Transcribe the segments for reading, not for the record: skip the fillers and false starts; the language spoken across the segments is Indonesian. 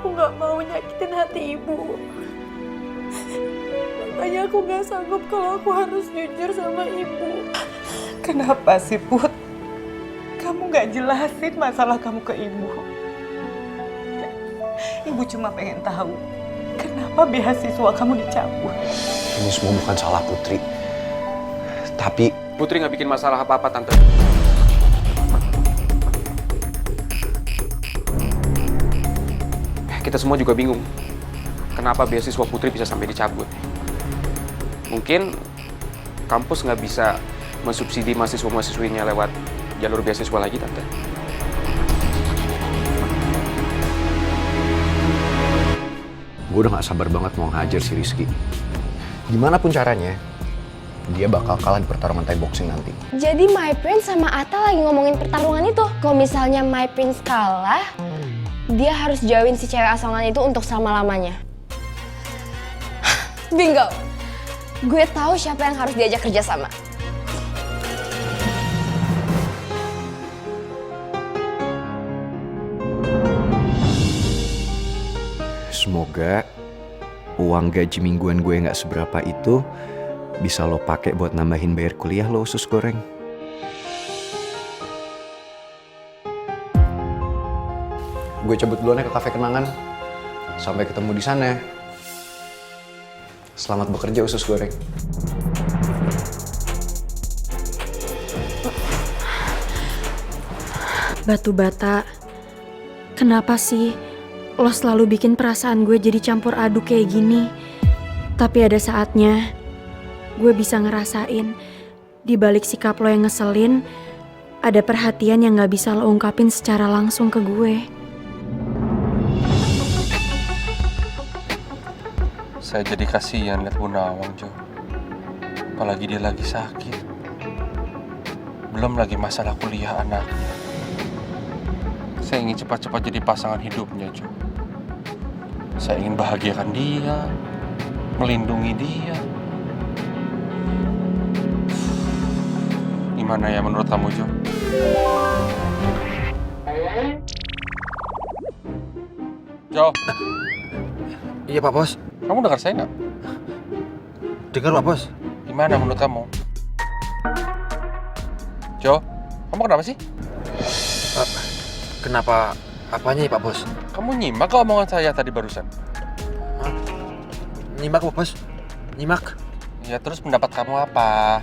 aku nggak mau nyakitin hati ibu. Makanya aku nggak sanggup kalau aku harus jujur sama ibu. Kenapa sih, Put? Kamu nggak jelasin masalah kamu ke ibu. Ibu cuma pengen tahu, kenapa beasiswa kamu dicabut. Ini semua bukan salah Putri. Tapi Putri nggak bikin masalah apa-apa, Tante. Kita semua juga bingung. Kenapa beasiswa Putri bisa sampai dicabut? Mungkin kampus nggak bisa mensubsidi mahasiswa-mahasiswinya lewat jalur beasiswa lagi, Tante. gue udah gak sabar banget mau ngajar si Rizky. Gimana pun caranya, dia bakal kalah di pertarungan Thai boxing nanti. Jadi My Prince sama Atta lagi ngomongin pertarungan itu. Kalau misalnya My Prince kalah, dia harus jauhin si cewek asongan itu untuk selama-lamanya. Bingo! Gue tahu siapa yang harus diajak kerja sama. Semoga uang gaji mingguan gue nggak seberapa itu bisa lo pakai buat nambahin bayar kuliah lo, usus goreng. Gue cabut duluan ya ke kafe kenangan. Sampai ketemu di sana. Selamat bekerja, usus goreng. Batu bata, kenapa sih lo selalu bikin perasaan gue jadi campur aduk kayak gini? Tapi ada saatnya gue bisa ngerasain di balik sikap lo yang ngeselin, ada perhatian yang gak bisa lo ungkapin secara langsung ke gue. Saya jadi kasihan lihat Bu Nawang, Jo. Apalagi dia lagi sakit. Belum lagi masalah kuliah anaknya. Saya ingin cepat-cepat jadi pasangan hidupnya, Jo. Saya ingin bahagiakan dia, melindungi dia. Gimana ya menurut kamu, Jo? Jo, Iya Pak Bos, kamu dengar saya nggak? dengar Pak Bos. Gimana menurut kamu? Jo, kamu kenapa sih? Kenapa? Apanya ya Pak Bos? Kamu nyimak ke omongan saya tadi barusan? Nyimak Pak Bos, nyimak. Ya terus pendapat kamu apa?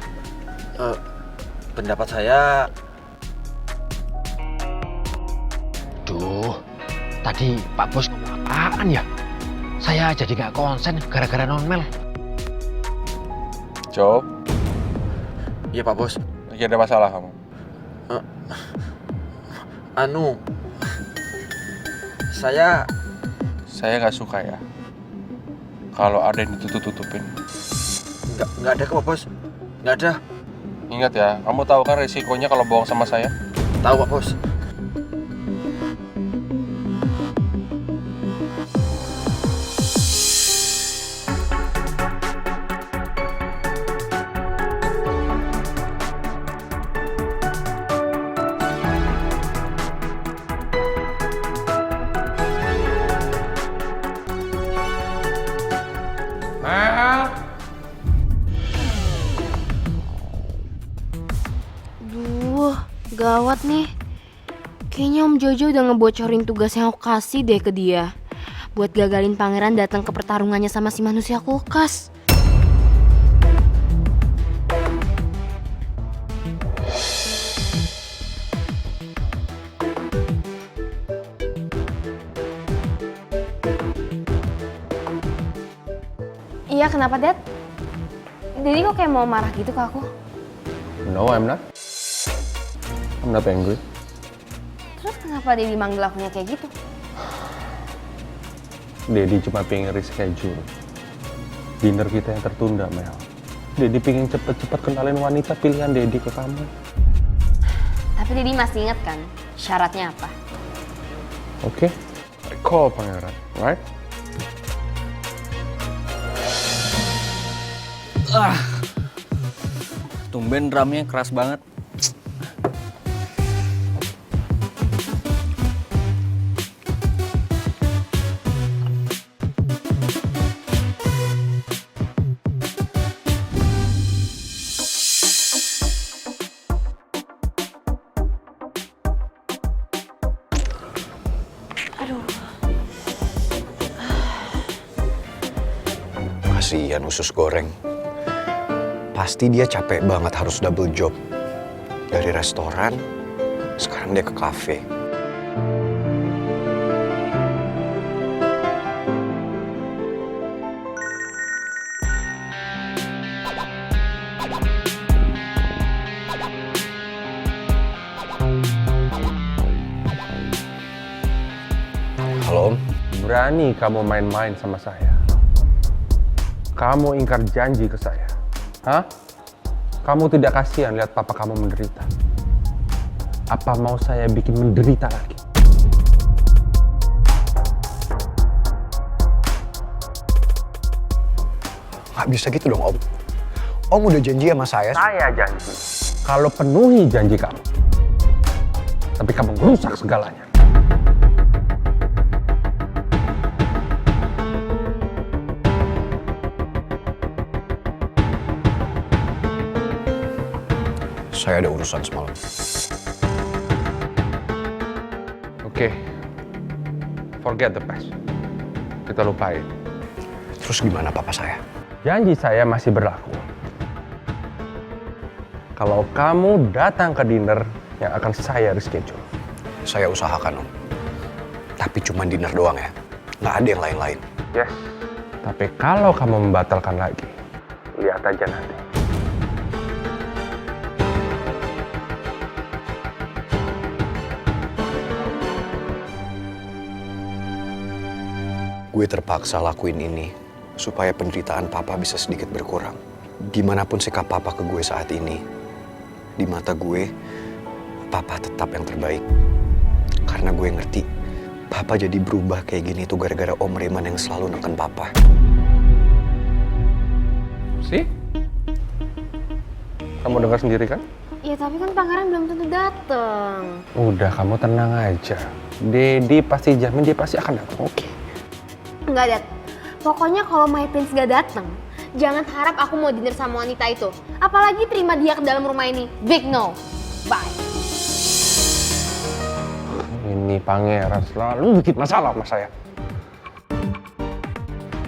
Pendapat saya... Duh, tadi Pak Bos ngomong apaan ya? Saya jadi nggak konsen gara-gara non-mel. Jo, Iya Pak Bos. lagi ada masalah kamu? Saya Saya nggak suka ya kalau ada yang ditutup-tutupin. nggak ada kok Pak Bos. Nggak ada. Ingat ya, kamu tahu kan resikonya kalau bohong sama saya? Tahu Pak Bos. Duh, gawat nih. Kayaknya Om Jojo udah ngebocorin tugas yang aku kasih deh ke dia. Buat gagalin pangeran datang ke pertarungannya sama si manusia kulkas. Iya, kenapa, Dad? Daddy kok kayak mau marah gitu ke aku? No, I'm not. I'm not angry. Terus kenapa Daddy manggil akunya kayak gitu? Daddy cuma pengen reschedule dinner kita yang tertunda, Mel. Daddy pengen cepet-cepet kenalin wanita pilihan Daddy ke kamu. Tapi Daddy masih inget kan syaratnya apa? Oke? I call pangeran, right? Tumben drumnya keras banget. Kasihan usus goreng. Pasti dia capek banget harus double job. Dari restoran, sekarang dia ke kafe. Halo Om. Berani kamu main-main sama saya? Kamu ingkar janji ke saya? Hah? Kamu tidak kasihan lihat papa kamu menderita? Apa mau saya bikin menderita lagi? Nggak bisa gitu dong Om. Om udah janji sama saya. Saya janji, kalau penuhi janji kamu. Tapi kamu merusak segalanya. Saya ada urusan semalam. Oke, forget the past. Kita lupain. Terus gimana papa saya? Janji saya masih berlaku. Kalau kamu datang ke dinner yang akan saya reschedule. Saya usahakan Om. Tapi cuma dinner doang ya. Nggak ada yang lain-lain. Yes. Tapi kalau kamu membatalkan lagi, lihat aja nanti. Gue terpaksa lakuin ini supaya penderitaan papa bisa sedikit berkurang. Gimana pun sikap papa ke gue saat ini, di mata gue, papa tetap yang terbaik. Karena gue ngerti, papa jadi berubah kayak gini tuh gara-gara Om Reman yang selalu neken papa. See? Kamu dengar sendiri kan? Ya tapi kan pangeran belum tentu dateng. Udah, kamu tenang aja. Dedi pasti jamin dia pasti akan datang, oke? Enggak, Dad. Pokoknya kalau My Prince gak dateng, jangan harap aku mau dinner sama wanita itu. Apalagi terima dia ke dalam rumah ini. Big no. Bye. Ini pangeran selalu bikin masalah sama saya.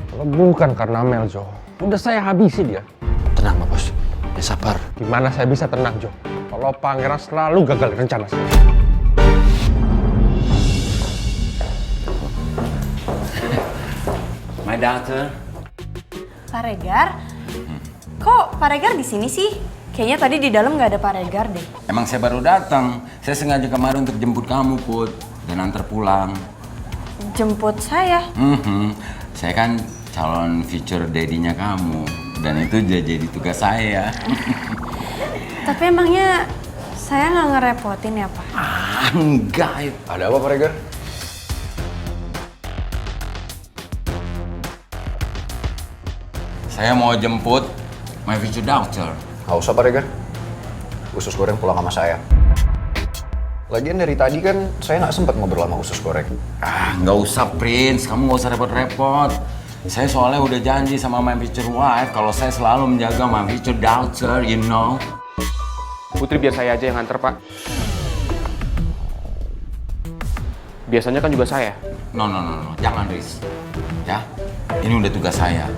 Kalau bukan karena Mel, Jo, udah saya habisi dia. Tenang Pak Bos, ya sabar. Gimana saya bisa tenang, Jo? Kalau pangeran selalu gagal rencana saya. My daughter. Pak Regar? Kok Pak Regar di sini sih? Kayaknya tadi di dalam nggak ada Pak Regar deh. Emang saya baru datang. Saya sengaja kemarin untuk jemput kamu, Put. Dan antar pulang. Jemput saya? Saya kan calon future daddy-nya kamu. Dan itu jadi tugas saya. Tapi emangnya saya nggak ngerepotin ya Pak? Enggak. Ada apa Pak Regar? Saya mau jemput my future daughter. Nggak usah Pak Regar. Usus goreng pulang sama saya. Lagian dari tadi kan saya nggak sempat ngobrol sama usus goreng. Nggak usah, Prince. Kamu nggak usah repot-repot. Saya soalnya udah janji sama my future wife kalau saya selalu menjaga my future daughter, you know. Putri biar saya aja yang nganter, Pak. Biasanya kan juga saya. No. Jangan, Riz. Ya, ini udah tugas saya.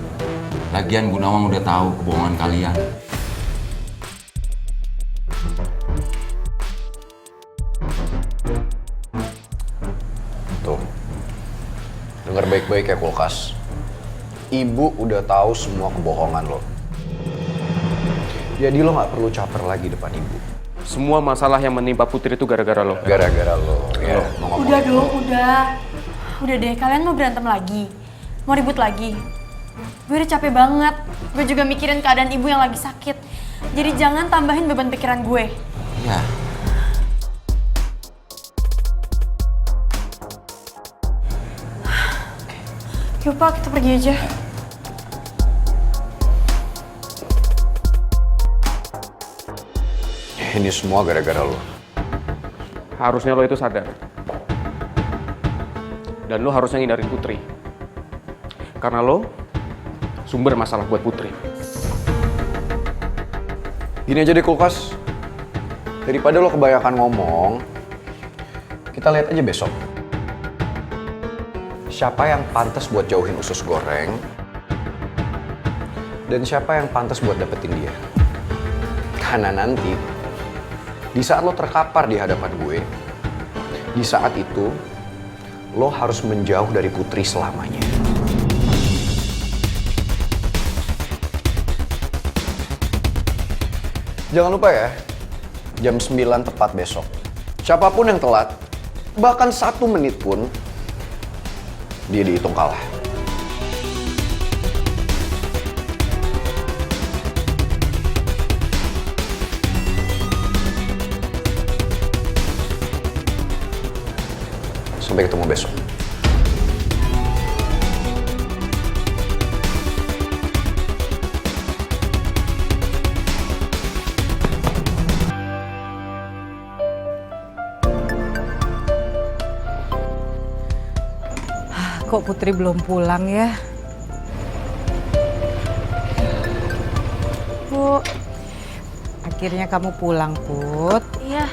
Lagian Bu Nawang udah tahu kebohongan kalian. Tuh, dengar baik-baik ya kulkas. Ibu udah tahu semua kebohongan lo. Jadi lo nggak perlu caper lagi depan ibu. Semua masalah yang menimpa Putri itu gara-gara lo. Gara-gara lo. Ya, mau ngomong. Udah dong, udah. Udah deh, kalian mau berantem lagi? Mau ribut lagi? Gue udah capek banget. Gue juga mikirin keadaan ibu yang lagi sakit. Jadi jangan tambahin beban pikiran gue. Ya. Yuk Pak, kita pergi aja. Ini semua gara-gara lo. Harusnya lo itu sadar. Dan lo harusnya ngindarin Putri. Karena lo sumber masalah buat Putri. Gini aja deh kulkas. Daripada lo kebanyakan ngomong, kita lihat aja besok. Siapa yang pantas buat jauhin usus goreng Dan siapa yang pantas buat dapetin dia? Karena nanti, di saat lo terkapar di hadapan gue, di saat itu, lo harus menjauh dari Putri selamanya. Jangan lupa ya, jam 9 tepat besok. Siapapun yang telat, bahkan 1 menit pun, dia dihitung kalah. Sampai ketemu besok. Kok Putri belum pulang ya? Bu, Akhirnya kamu pulang, Put. iya.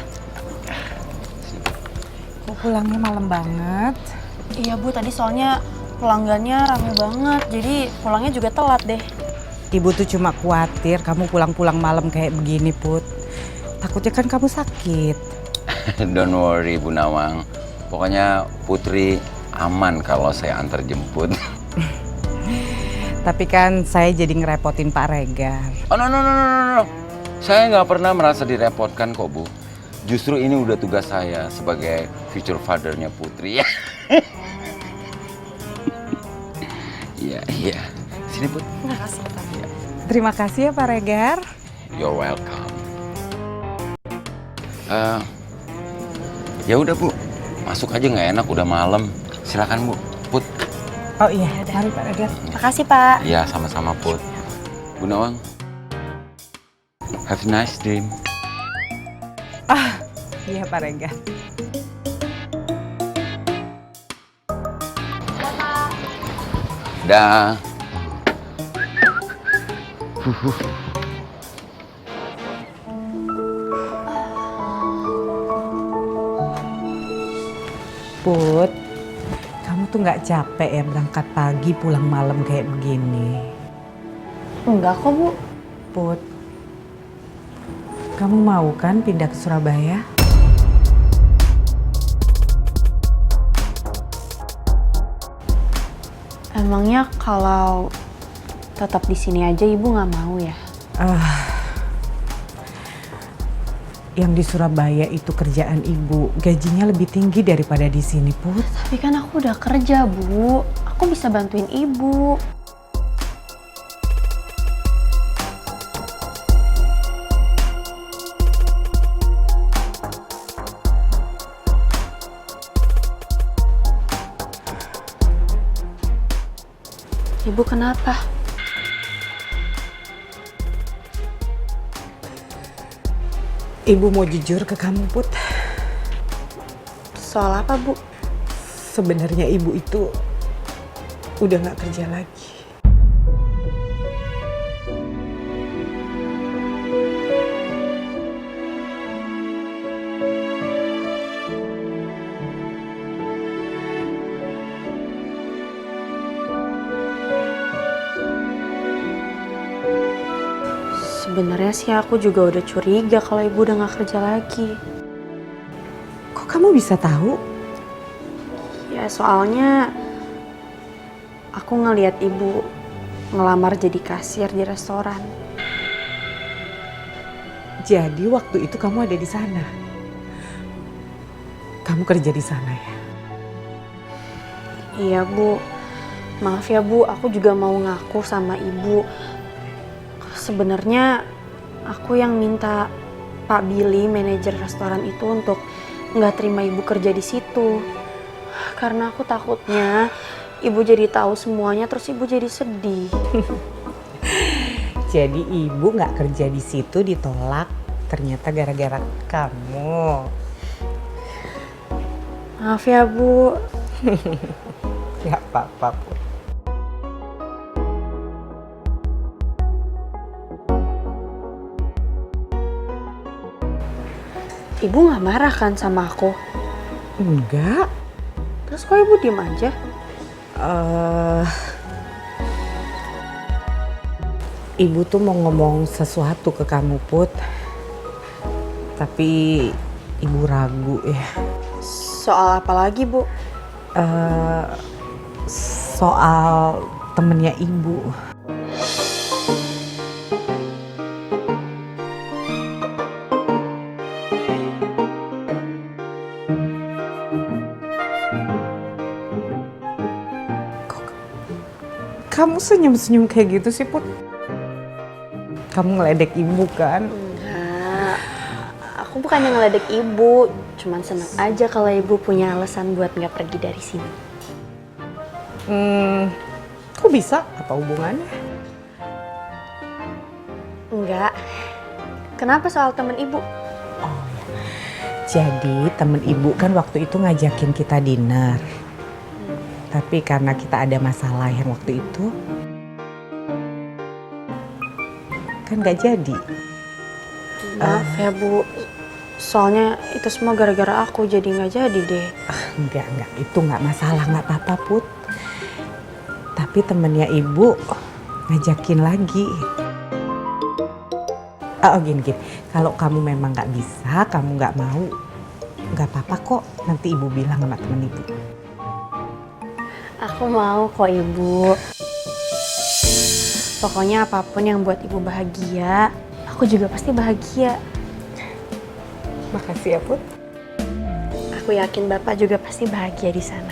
Kok pulangnya malam banget? Iya Bu, tadi soalnya pelanggannya rame banget, jadi pulangnya juga telat deh. Ibu tuh cuma khawatir kamu pulang-pulang malam kayak begini, Put. Takutnya kan kamu sakit. Don't worry Bu Nawang. Pokoknya Putri aman kalau saya antar jemput. Tapi kan saya jadi ngerepotin Pak Regar. Oh no. Saya nggak pernah merasa direpotkan kok Bu. Justru ini udah tugas saya sebagai future father-nya Putri. Iya. Sini Put. Makasih Pak. Terima kasih ya Pak Regar. You're welcome. Ya udah Bu, masuk aja nggak enak udah malam. Silakan Bu, Put. Oh iya, mari Pak Regar. Makasih Pak. Iya sama-sama Put. Bu Nawang, have a nice dream. Iya Pak Regar. Dah. Put, kamu tuh nggak capek ya berangkat pagi pulang malam kayak begini? Enggak kok Bu. Put, kamu mau kan pindah ke Surabaya? Emangnya kalau tetap di sini aja Ibu nggak mau ya? Yang di Surabaya itu kerjaan ibu, gajinya lebih tinggi daripada di sini, Put. Tapi kan aku udah kerja Bu, aku bisa bantuin Ibu. Ibu kenapa? Ibu mau jujur ke kamu, Put. Soal apa Bu? Sebenarnya ibu itu udah nggak kerja lagi. Sebenarnya sih aku juga udah curiga kalau Ibu udah nggak kerja lagi. Kok kamu bisa tahu? Ya soalnya aku ngelihat Ibu ngelamar jadi kasir di restoran. Jadi waktu itu kamu ada di sana. Kamu kerja di sana ya? Iya Bu, maaf ya Bu, aku juga mau ngaku sama Ibu. Sebenarnya aku yang minta Pak Billy, manajer restoran itu untuk nggak terima Ibu kerja di situ. Karena aku takutnya Ibu jadi tahu semuanya terus Ibu jadi sedih. Jadi ibu nggak kerja di situ ditolak ternyata gara-gara kamu. Maaf ya Bu. Gak apa-apa, Put. Ibu nggak marah kan sama aku? Enggak. Terus kok Ibu diem aja? Ibu tuh mau ngomong sesuatu ke kamu, Put. Tapi ibu ragu ya. Soal apa lagi, Bu? Soal temennya ibu. Kamu senyum-senyum kayak gitu sih, Put? Kamu ngeledek ibu kan? Enggak. Aku bukannya ngeledek ibu, cuman seneng aja kalau ibu punya alasan buat nggak pergi dari sini. Kok bisa? Apa hubungannya? Enggak. Kenapa soal temen ibu? Jadi temen ibu kan waktu itu ngajakin kita dinner. Tapi karena kita ada masalah yang waktu itu, kan gak jadi. Maaf ya, Bu. Soalnya itu semua gara-gara aku, jadi nggak jadi deh. Enggak. Itu nggak masalah, nggak apa-apa, Put. Tapi temennya ibu ngajakin lagi. Gini. Kalau kamu memang nggak bisa, kamu nggak mau, nggak apa-apa kok. Nanti ibu bilang sama temen ibu. Aku mau kok, Ibu. Pokoknya apapun yang buat ibu bahagia, aku juga pasti bahagia. Makasih ya, Put. Aku yakin Bapak juga pasti bahagia di sana.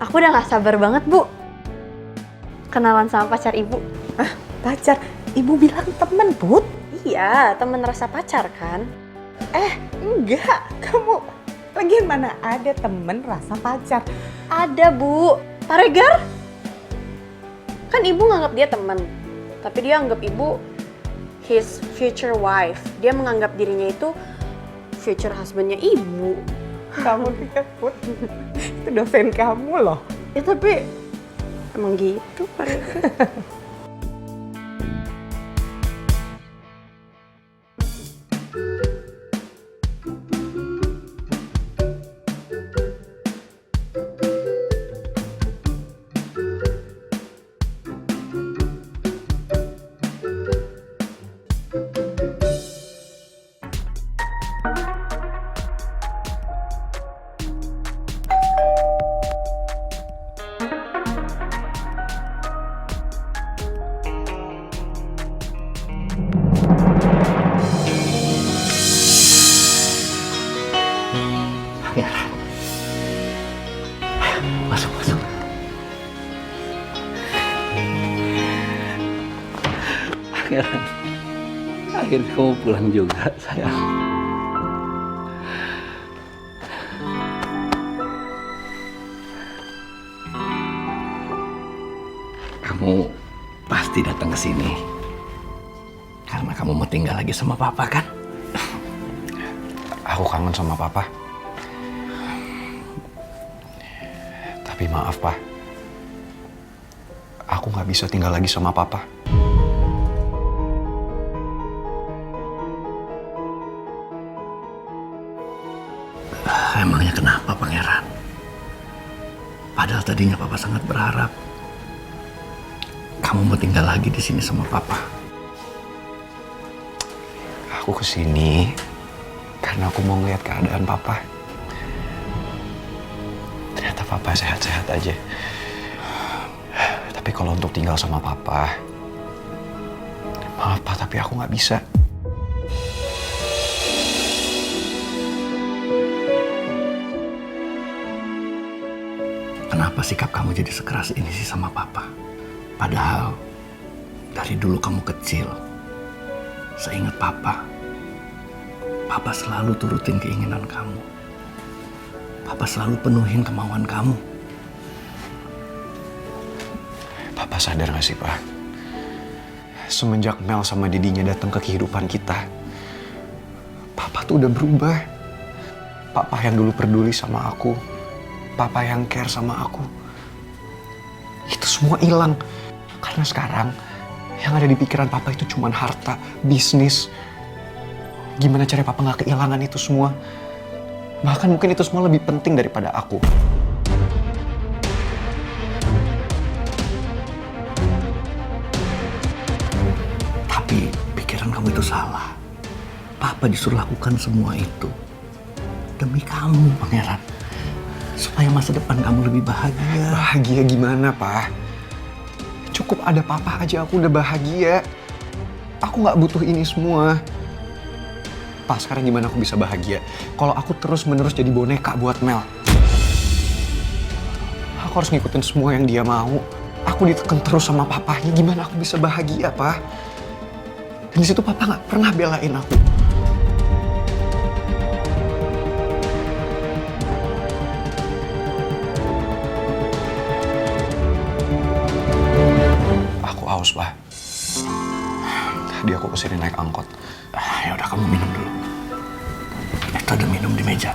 Aku udah gak sabar banget, Bu. Kenalan sama pacar ibu. Pacar? Ibu bilang temen, Put. Iya, temen rasa pacar kan? Enggak. Kamu lagian mana ada temen rasa pacar? Ada, Bu. Pak Regar? Kan ibu nganggap dia temen. Tapi dia anggap ibu his future wife. Dia menganggap dirinya itu future husbandnya ibu. Kamu lihat, Put. Itu dosen kamu loh. Ya tapi emang gitu, Pak Regar. Masuk. Akhirnya kamu pulang juga, sayang. Kamu pasti datang ke sini karena kamu mau tinggal lagi sama papa kan? Aku kangen sama papa. Tapi maaf, Pak. Aku nggak bisa tinggal lagi sama papa. Emangnya kenapa, Pangeran? Padahal tadinya papa sangat berharap kamu mau tinggal lagi di sini sama papa. Aku kesini karena aku mau ngeliat keadaan papa. Ternyata papa sehat-sehat aja. Tapi kalau untuk tinggal sama papa, maaf Pak, tapi aku nggak bisa. Kenapa sikap kamu jadi sekeras ini sih sama papa? Padahal dari dulu kamu kecil, seingat papa selalu turutin keinginan kamu. Papa selalu penuhin kemauan kamu. Papa sadar gak sih, Pak? Semenjak Mel sama Didinya datang ke kehidupan kita, Papa tuh udah berubah. Papa yang dulu peduli sama aku, Papa yang care sama aku, itu semua hilang. Karena sekarang yang ada di pikiran Papa itu cuma harta, bisnis. Gimana cara Papa gak kehilangan itu semua? Bahkan mungkin itu semua lebih penting daripada aku. Tapi pikiran kamu itu salah. Papa disuruh lakukan semua itu demi kamu, Pangeran. Supaya masa depan kamu lebih bahagia. Bahagia gimana, Pak? Cukup ada papa aja aku udah bahagia. Aku nggak butuh ini semua. Pak, sekarang gimana aku bisa bahagia kalau aku terus-menerus jadi boneka buat Mel? Aku harus ngikutin semua yang dia mau. Aku ditekan terus sama papanya. Gimana aku bisa bahagia, Pak? Dan di situ papa nggak pernah belain aku. Aku haus, Pak. Tadi aku kesini naik angkot. Ya udah, kamu minum dulu. Itu ada minum di meja.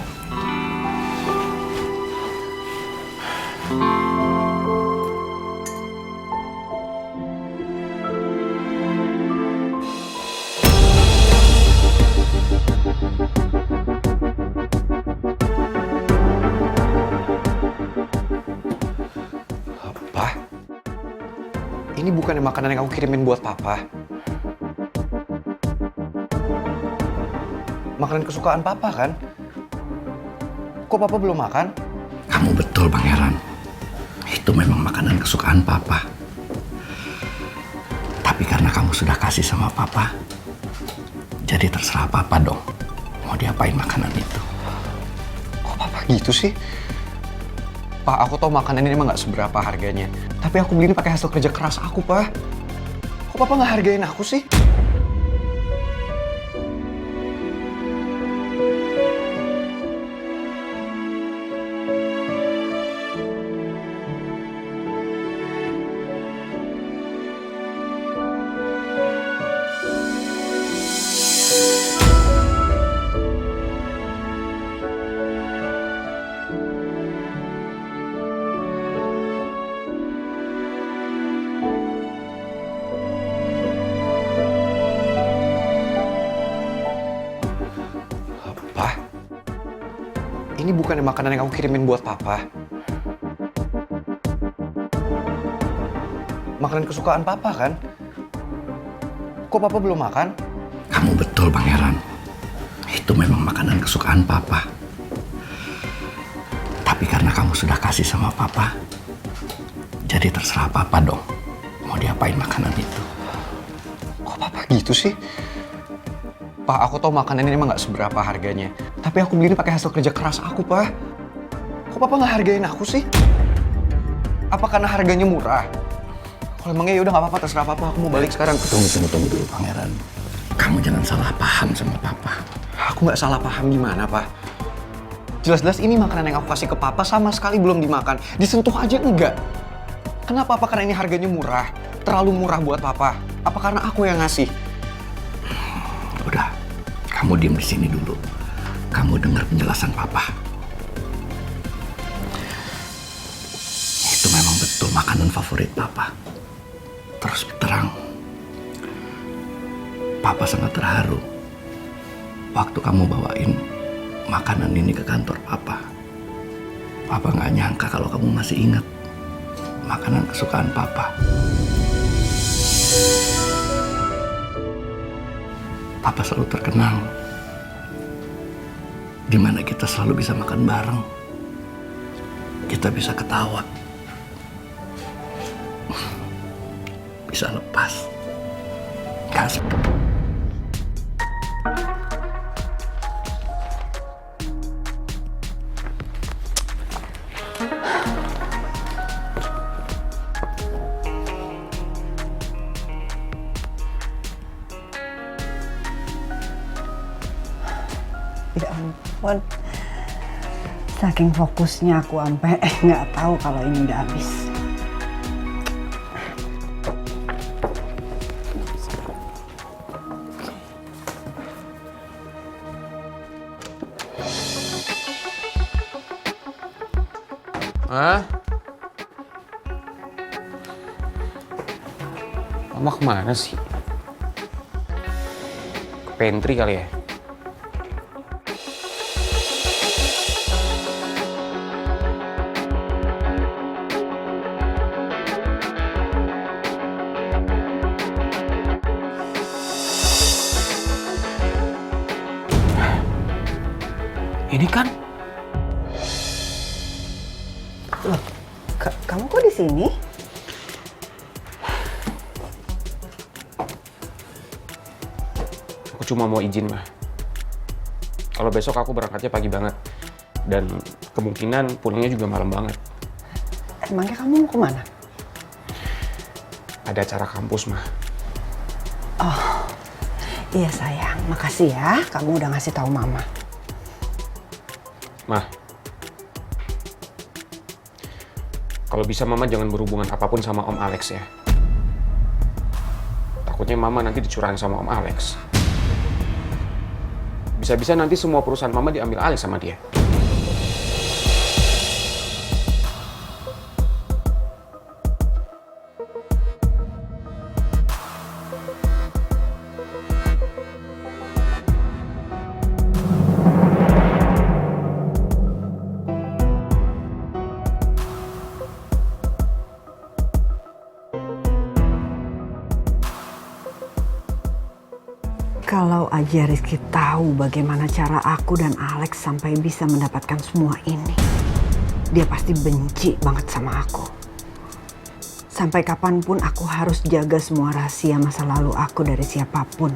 Pak, ini bukannya makanan yang aku kirimin buat papa. Makanan kesukaan papa kan? Kok papa belum makan? Kamu betul, Pangeran. Itu memang makanan kesukaan papa. Tapi karena kamu sudah kasih sama papa, jadi terserah papa dong mau diapain makanan itu. Kok papa gitu sih? Pak, aku tahu makanan ini emang gak seberapa harganya. Tapi aku beli ini pakai hasil kerja keras aku, Pak. Kok papa gak hargain aku sih? Pak, ini bukannya makanan yang aku kirimin buat papa. Makanan kesukaan papa kan? Kok papa belum makan? Kamu betul, Pangeran. Itu memang makanan kesukaan papa. Tapi karena kamu sudah kasih sama papa, jadi terserah papa dong mau diapain makanan itu. Kok papa gitu sih? Pak, aku tahu makanan ini emang gak seberapa harganya. Tapi aku beli ini pakai hasil kerja keras aku, Pak. Kok papa gak hargain aku sih? Apa karena harganya murah? Kalau emangnya yaudah gak apa-apa, terserah papa. Aku mau balik sekarang. Tunggu dulu, Pangeran. Kamu jangan salah paham sama papa. Aku gak salah paham gimana, Pak? Jelas-jelas ini makanan yang aku kasih ke papa sama sekali belum dimakan. Disentuh aja enggak. Kenapa? Apa karena ini harganya murah? Terlalu murah buat papa? Apa karena aku yang ngasih? Udah, kamu diem di sini dulu. Kamu dengar penjelasan papa. Itu memang betul makanan favorit papa. Terus terang, papa sangat terharu waktu kamu bawain makanan ini ke kantor papa. Papa nggak nyangka kalau kamu masih ingat makanan kesukaan papa. Papa selalu terkenang di mana kita selalu bisa makan bareng. Kita bisa ketawa. Bisa lepas. Gak sepi. Ya ampun, saking fokusnya aku sampai nggak tahu kalau ini udah habis. Hah? Mama kemana sih? Ke pantry kali ya? Ini kan Loh, kamu kok di sini? Aku cuma mau izin, mah. Kalau besok aku berangkatnya pagi banget. Dan kemungkinan pulangnya juga malam banget. Emangnya kamu mau kemana? Ada acara kampus, mah. Oh, iya sayang. Makasih ya, kamu udah ngasih tahu Mama. Mah, kalau bisa Mama jangan berhubungan apapun sama Om Alex ya. Takutnya Mama nanti dicurahin sama Om Alex. Bisa-bisa nanti semua perusahaan Mama diambil alih sama dia. Kalau aja Rizky tahu bagaimana cara aku dan Alex sampai bisa mendapatkan semua ini, dia pasti benci banget sama aku. Sampai kapanpun aku harus jaga semua rahasia masa lalu aku dari siapapun.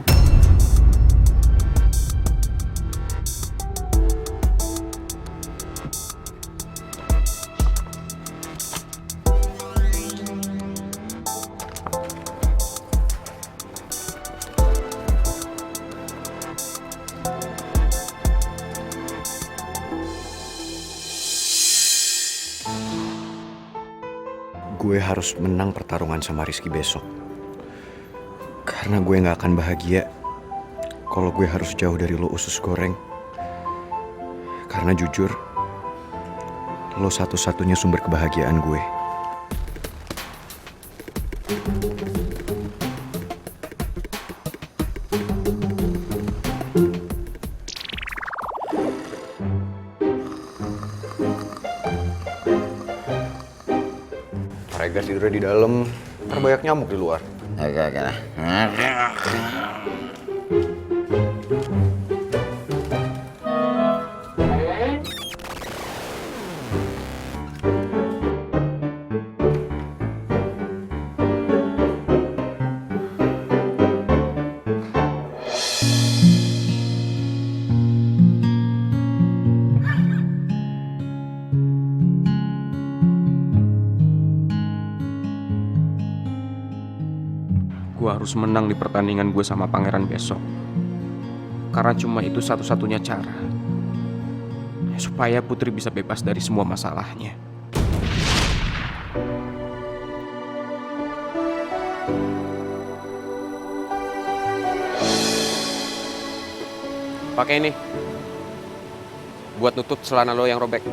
Gue harus menang pertarungan sama Rizky besok. Karena gue gak akan bahagia kalau gue harus jauh dari lo usus goreng. Karena jujur, lo satu-satunya sumber kebahagiaan gue. Regar tidurnya di dalam, ntar banyak nyamuk di luar. Oke lah. Gue harus menang di pertandingan gue sama pangeran besok. Karena cuma itu satu-satunya cara supaya Putri bisa bebas dari semua masalahnya. Pakai ini buat nutup celana lo yang robek.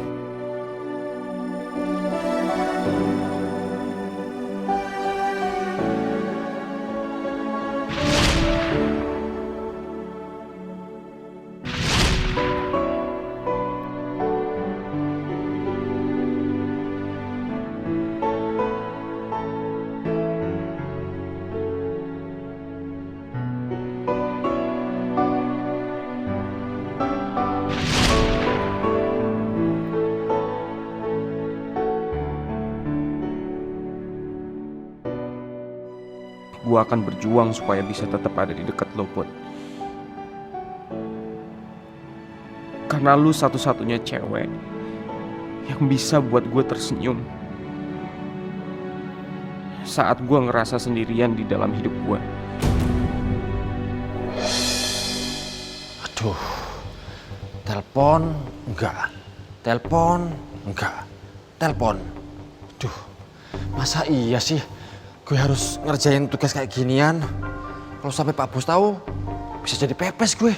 Gue akan berjuang supaya bisa tetap ada di dekat lo, Put. Karena lu satu-satunya cewek yang bisa buat gue tersenyum saat gue ngerasa sendirian di dalam hidup gue. Aduh, telepon enggak, telepon enggak, telepon. Duh, masa iya sih gue harus ngerjain tugas kayak ginian? Kalau sampai Pak Bos tahu, bisa jadi pepes gue.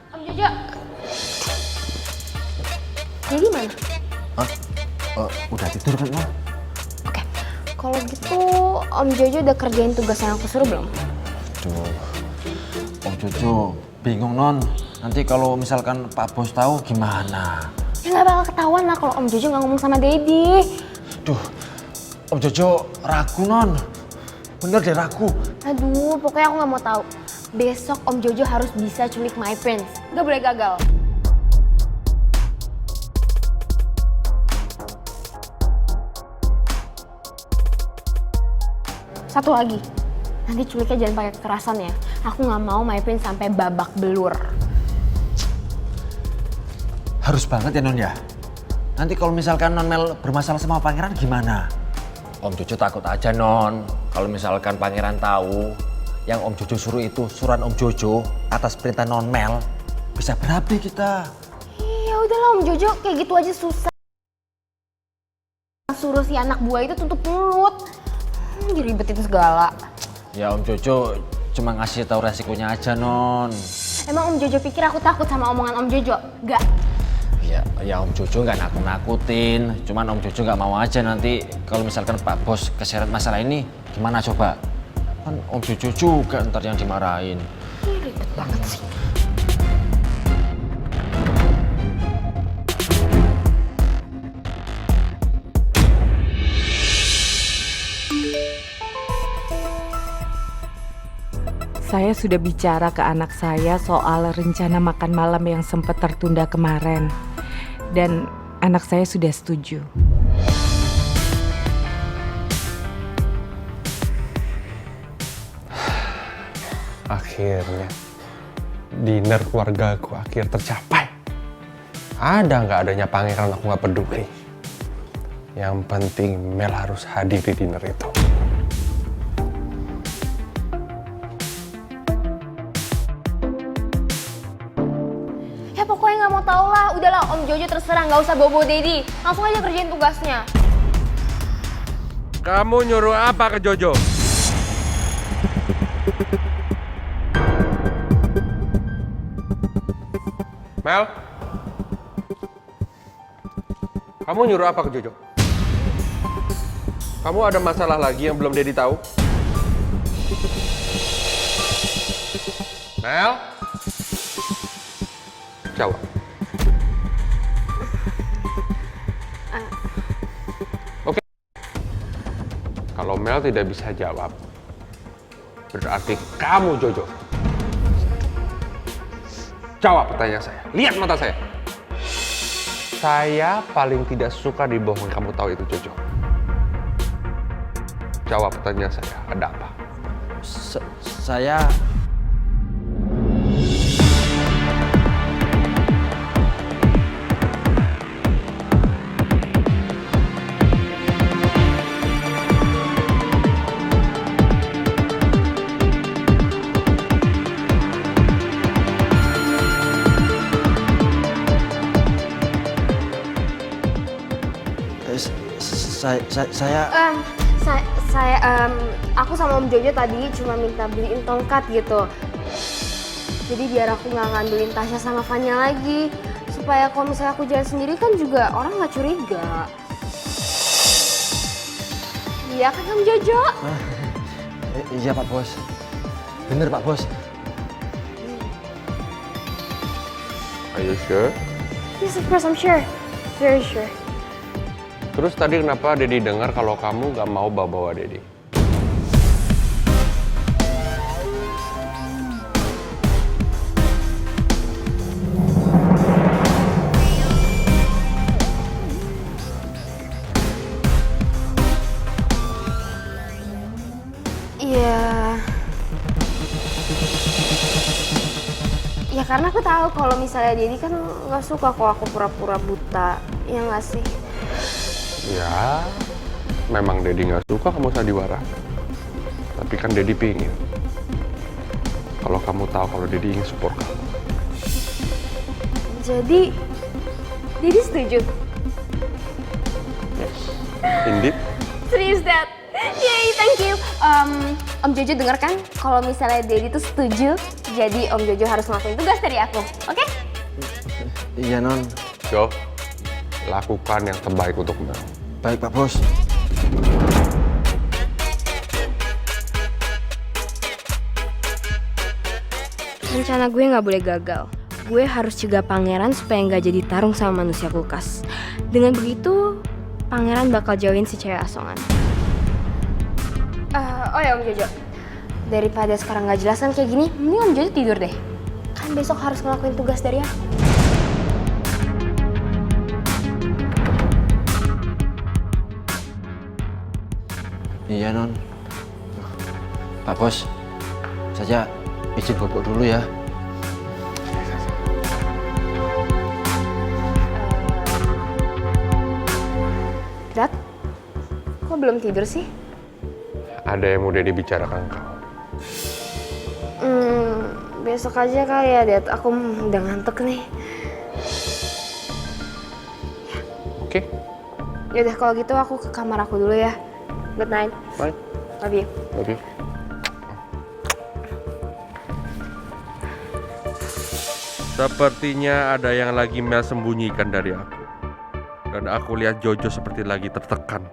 Om Jojo. Jadi mana? Hah? Udah tidur kan, Om? Oke, kalau gitu Om Jojo udah kerjain tugas yang aku suruh belum? Aduh, Om Jojo bingung, Non. Nanti kalau misalkan Pak Bos tahu gimana? Ya nggak bakal ketahuan lah kalau Om Jojo nggak ngomong sama Dedi. Duh, Om Jojo ragu, Non. Bener deh ragu. Aduh, pokoknya aku nggak mau tahu. Besok Om Jojo harus bisa culik my prince. Gak boleh gagal. Satu lagi, nanti culiknya jangan pakai kekerasan ya. Aku nggak mau my prince sampai babak belur. Harus banget ya Non ya. Nanti kalau misalkan Non Mel bermasalah sama pangeran gimana? Om Jojo takut aja Non. Kalau misalkan pangeran tahu yang Om Jojo suruh itu suruhan Om Jojo atas perintah Non Mel, bisa berabe kita. Ya udahlah Om Jojo, kayak gitu aja susah. Suruh si anak buah itu tutup mulut. Diribetin segala. Ya Om Jojo cuma ngasih tahu resikonya aja Non. Emang Om Jojo pikir aku takut sama omongan Om Jojo? Gak. Ya Om Jojo nggak nakut-nakutin, cuman Om Jojo nggak mau aja nanti kalau misalkan Pak Bos keseret masalah ini gimana coba? Kan Om Jojo juga ntar yang dimarahin. Ribet banget sih. Saya sudah bicara ke anak saya soal rencana makan malam yang sempat tertunda kemarin. Dan anak saya sudah setuju. Akhirnya dinner keluarga aku akhir tercapai. Ada nggak adanya pangeran aku nggak peduli. Yang penting Mel harus hadir di dinner itu. Ya pokoknya nggak mau tau lah. Udahlah Om Jojo terserah, nggak usah bobo Dedi. Langsung aja kerjain tugasnya. Kamu nyuruh apa ke Jojo? Mel? Kamu nyuruh apa ke Jojo? Kamu ada masalah lagi yang belum Dedi tahu? Mel? Jawab. Oke. Kalau Mel tidak bisa jawab, berarti kamu Jojo. Jawab pertanyaan saya. Lihat mata saya. Saya paling tidak suka dibohongi, kamu tahu itu Jojo. Jawab pertanyaan saya, ada apa? Saya Aku sama Om Jojo tadi cuma minta beliin tongkat gitu. Jadi biar aku nggak ngandelin Tasya sama Fanya lagi. Supaya kalau misalnya aku jalan sendiri kan juga orang nggak curiga. Iya kan Om Jojo? iya Pak Bos. Bener Pak Bos. Are you sure? Yes, of course, I'm sure. Very sure. Terus tadi kenapa Dedi dengar kalau kamu gak mau bawa Dedi? Ya karena aku tahu kalau misalnya Dedi kan nggak suka kalau aku pura-pura buta, ya nggak sih? Ya, memang Dedi nggak suka kamu sandiwara. Tapi kan Dedi pingin. Kalau kamu tahu kalau Dedi ingin support kamu. Jadi, Dedi setuju? Yes, indeed. Serius, Dad? Yay, thank you. Om Jojo dengar kan kalau misalnya Dedi tuh setuju, jadi Om Jojo harus ngelakuin tugas dari aku, oke? Iya Non. Jo, lakukan yang terbaik untuk Mel. Baik Pak Bos. Rencana gue nggak boleh gagal. Gue harus cegah pangeran supaya nggak jadi tarung sama manusia kulkas. Dengan begitu, pangeran bakal jauhin si cewek asongan. Oh ya Om Jojo, daripada sekarang nggak jelas kan kayak gini, mending Om Jojo tidur deh. Kan besok harus ngelakuin tugas dari aku. Iya non. Pak Bos, saya izin bobok dulu ya. Dad, kok belum tidur sih? Ada yang udah dibicarakan kau. Besok aja kali ya, Dad. Aku udah ngantuk nih. Oke. Yaudah kalau gitu aku ke kamar aku dulu ya. Good night. Bye. Love you. Love you. Sepertinya ada yang lagi Mel sembunyikan dari aku. Dan aku lihat Jojo seperti lagi tertekan.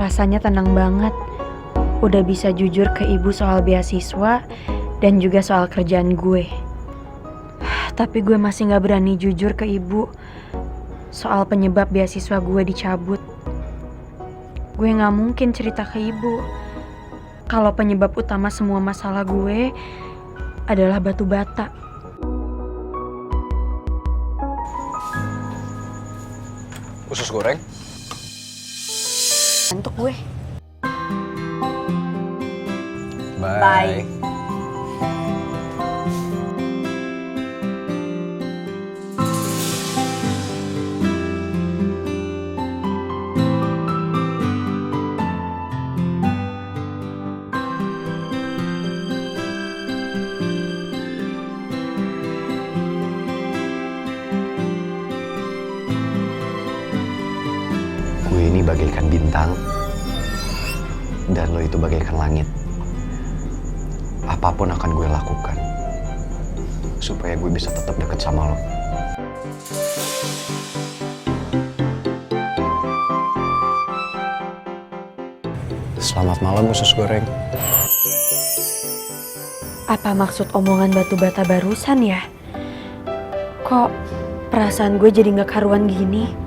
Rasanya tenang banget. Udah bisa jujur ke ibu soal beasiswa dan juga soal kerjaan gue. Tapi gue masih gak berani jujur ke ibu soal penyebab beasiswa gue dicabut. Gue gak mungkin cerita ke ibu kalau penyebab utama semua masalah gue adalah batu bata. Usus goreng? Untuk gue. Bye. Gue ini bagaikan bintang, dan lo itu bagaikan langit. Apapun akan gue lakukan supaya gue bisa tetap dekat sama lo. Selamat malam, usus goreng. Apa maksud omongan batu bata barusan ya? Kok perasaan gue jadi gak karuan gini?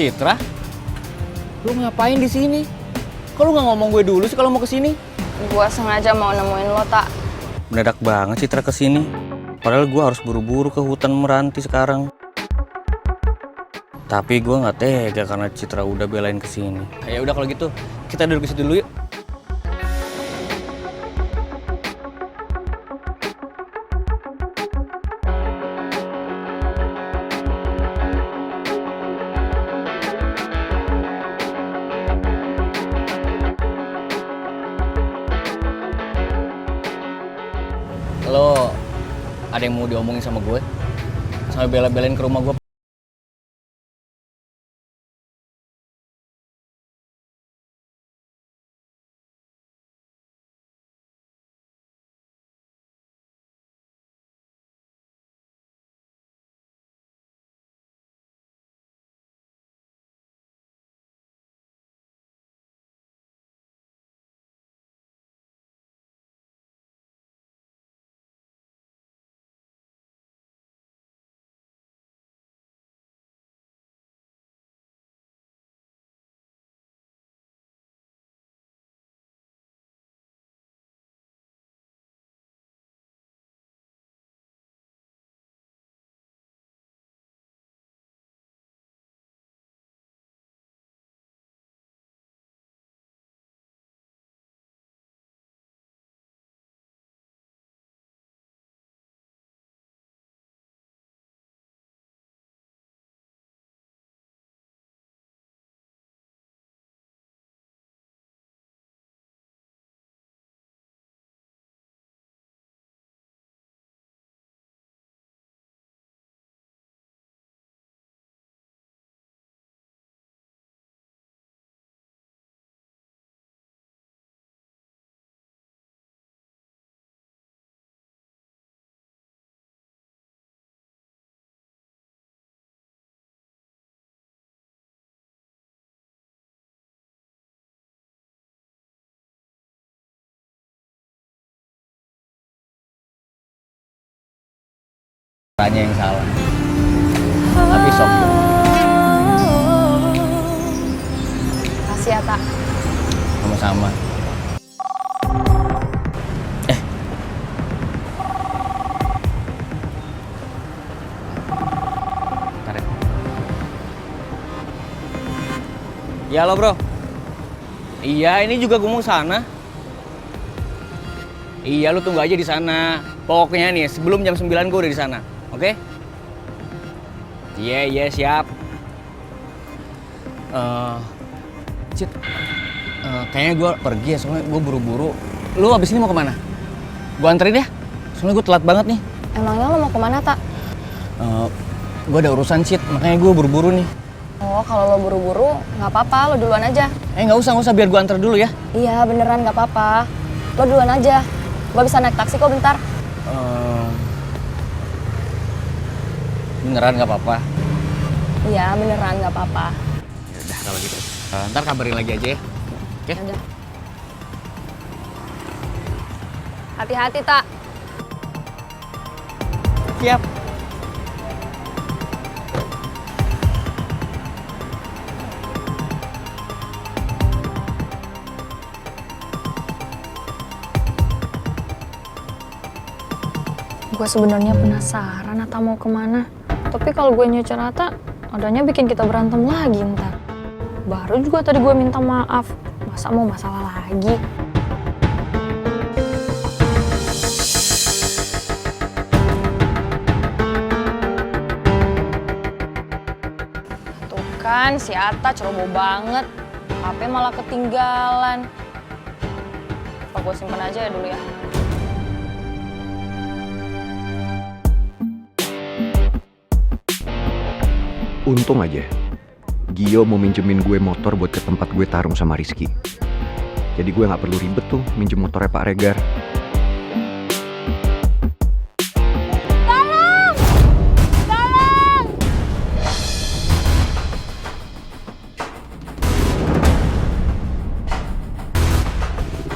Citra, lu ngapain di sini? Kok lu nggak ngomong gue dulu sih kalau mau kesini? Gua sengaja mau nemuin lo, Tak. Mendadak banget Citra kesini. Padahal gue harus buru-buru ke hutan Meranti sekarang. Tapi gue nggak tega karena Citra udah belain kesini. Ya udah kalau gitu, kita duduk di situ dulu yuk. Lo ada yang mau diomongin sama gue? Sampai bela-belain ke rumah gue. Tanya yang salah. Tapi sok. Makasih ya, Tak. Sama-sama. Bentar ya. Ya lo bro. Iya, ini juga gue mau sana. Iya, lu tunggu aja di sana. Pokoknya nih, sebelum jam 9 gue udah di sana. Oke? Iya, siap. Cit, kayaknya gue pergi ya, soalnya gue buru-buru. Lu abis ini mau kemana? Gue anterin ya, soalnya gue telat banget nih. Emangnya lo mau kemana, Tak? Gue ada urusan, Cit, makanya gue buru-buru nih. Oh, kalau lo buru-buru, nggak apa-apa, lo duluan aja. Nggak usah, biar gue anter dulu ya. Iya, beneran nggak apa-apa. Lo duluan aja. Gue bisa naik taksi kok bentar. Beneran nggak apa-apa? Iya, beneran nggak apa-apa. Yaudah kalau gitu. Ntar kabarin lagi aja ya. Oke? Udah. Hati-hati, Tak. Siap. Gue sebenarnya penasaran Atta mau kemana. Tapi kalau gue nyecer Atta, adanya bikin kita berantem lagi ntar. Baru juga tadi gue minta maaf. Masa mau masalah lagi? Tuh kan si Atta ceroboh banget. HP malah ketinggalan. Apa gue simpen aja ya dulu ya? Untung aja, Gio mau minjemin gue motor buat ke tempat gue tarung sama Rizky. Jadi gue gak perlu ribet tuh minjem motornya Pak Regar. Tolong! Tolong!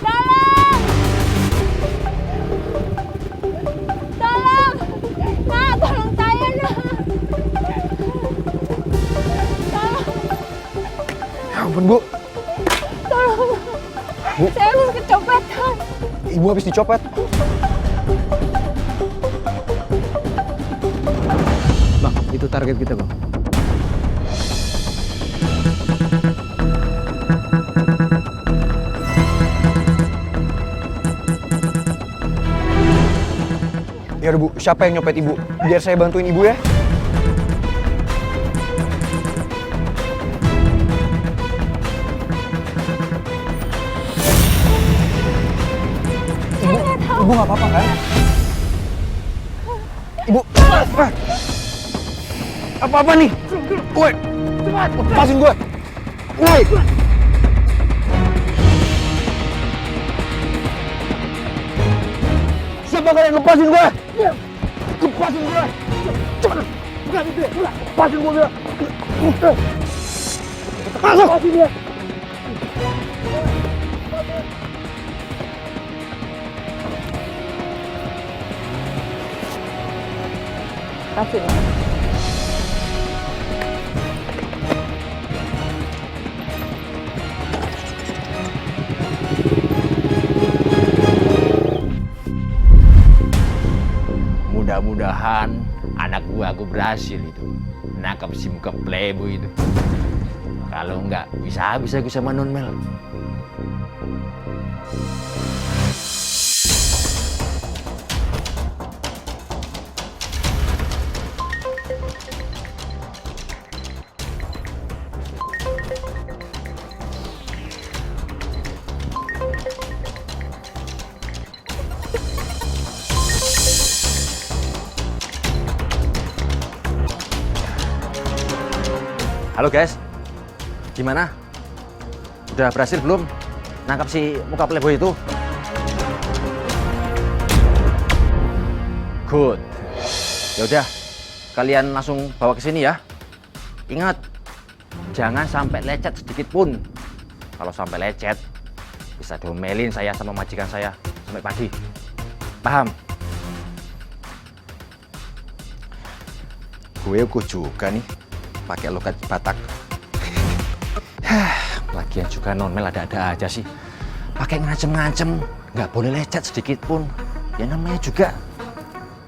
Tolong! Tolong! Nah, tolong saya dong! Ya ampun, Bu. Tolong! Bu. Saya habis kecopetan. Ibu habis dicopet. Bang, itu target kita, Bang. Ya udah, Bu, siapa yang nyopet Ibu? Biar saya bantuin Ibu ya. Ibu nggak apa-apa kan? Ibu, apa-apa nih? Woi, lepasin gue. Woi. Siapa kalian? Lepasin gue. Lepasin gue. Cepat. Lepasin gue bilang. Masuk. Lepasin dia. Kasih. Mudah-mudahan anak aku berhasil itu nangkap si muka playboy itu. Kalau enggak, bisa habis aku sama Non Mel. Halo guys, gimana? Udah berhasil belum nangkap si muka playboy itu? Good. Ya udah, kalian langsung bawa ke sini ya. Ingat, jangan sampai lecet sedikit pun. Kalau sampai lecet, bisa diomelin saya sama majikan saya sampai pagi. Paham? gue juga nih pakai logat Batak. Lagian juga non-mel ada-ada aja sih. Pakai ngancem-ngancem, nggak boleh lecet sedikit pun. Ya namanya juga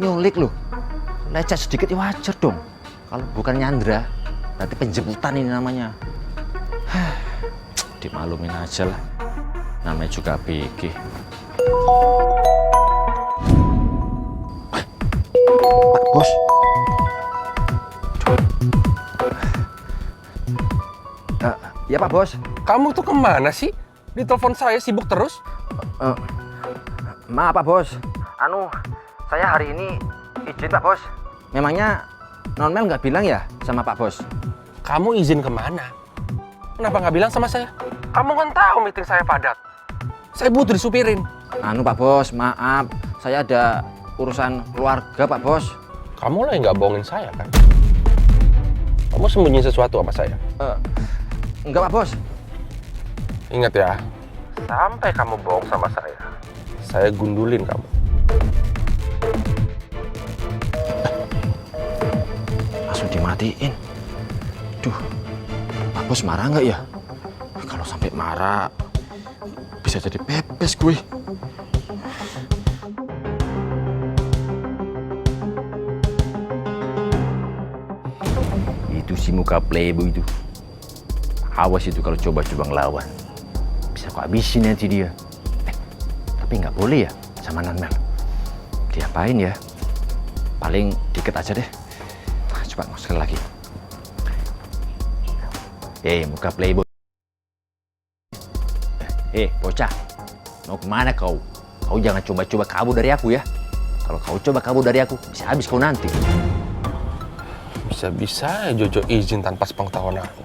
nyulik loh. Lecet sedikit ya wajar dong. Kalau bukan nyandra, berarti penjemputan ini namanya. Dimaklumin aja lah. Namanya juga BG. Pak Bos. Ya Pak Bos. Kamu tuh kemana sih? Di telepon saya sibuk terus. Maaf Pak Bos. Saya hari ini izin Pak Bos. Memangnya non-mel nggak bilang ya sama Pak Bos? Kamu izin kemana? Kenapa nggak bilang sama saya? Kamu kan tahu meeting saya padat. Saya butuh disupirin. Pak Bos, maaf. Saya ada urusan keluarga Pak Bos. Kamu lah yang nggak bohongin saya kan? Kamu sembunyi sesuatu sama saya? Enggak Pak Bos. Ingat ya, sampai kamu bohong sama saya gundulin kamu. Langsung dimatiin. Duh, Pak Bos marah nggak ya? Kalau sampai marah, bisa jadi pepes gue. Itu si muka playboy itu. Awas itu kalau coba-coba ngelawan. Bisa kok habisin nanti dia. Tapi nggak boleh ya sama non-mel. Diapain ya? Paling dikit aja deh. Coba sekali lagi. Muka playboy. Bocah. Mau kemana kau? Kau jangan coba-coba kabur dari aku ya. Kalau kau coba kabur dari aku, bisa habis kau nanti. Bisa-bisa Jojo izin tanpa sepengetahuan aku.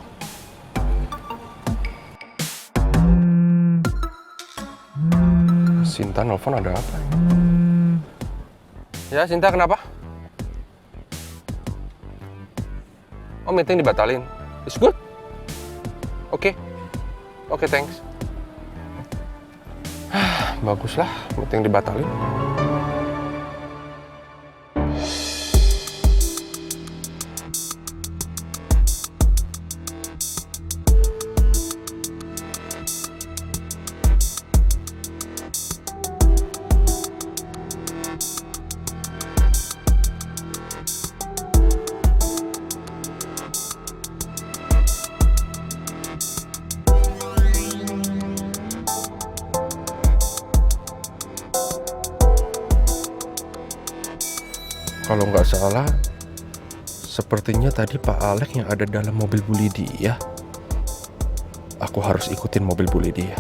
Sinta nelfon ada apa? Ya, Sinta kenapa? Oh, meeting dibatalin. It's good? Oke, thanks. Baguslah, meeting dibatalin. Kalau nggak salah, sepertinya tadi Pak Alex yang ada dalam mobil Bu Lydia. Aku harus ikutin mobil Bu Lydia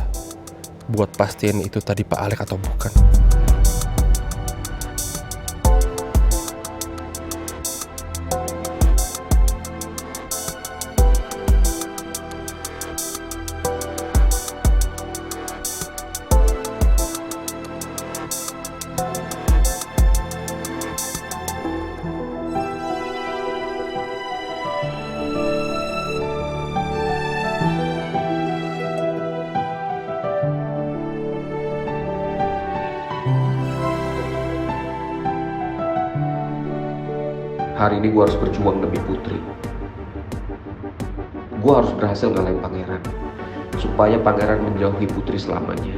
buat pastiin itu tadi Pak Alex atau bukan. Hari ini gue harus berjuang demi Putri. Gue harus berhasil ngalahin pangeran, supaya pangeran menjauhi Putri selamanya.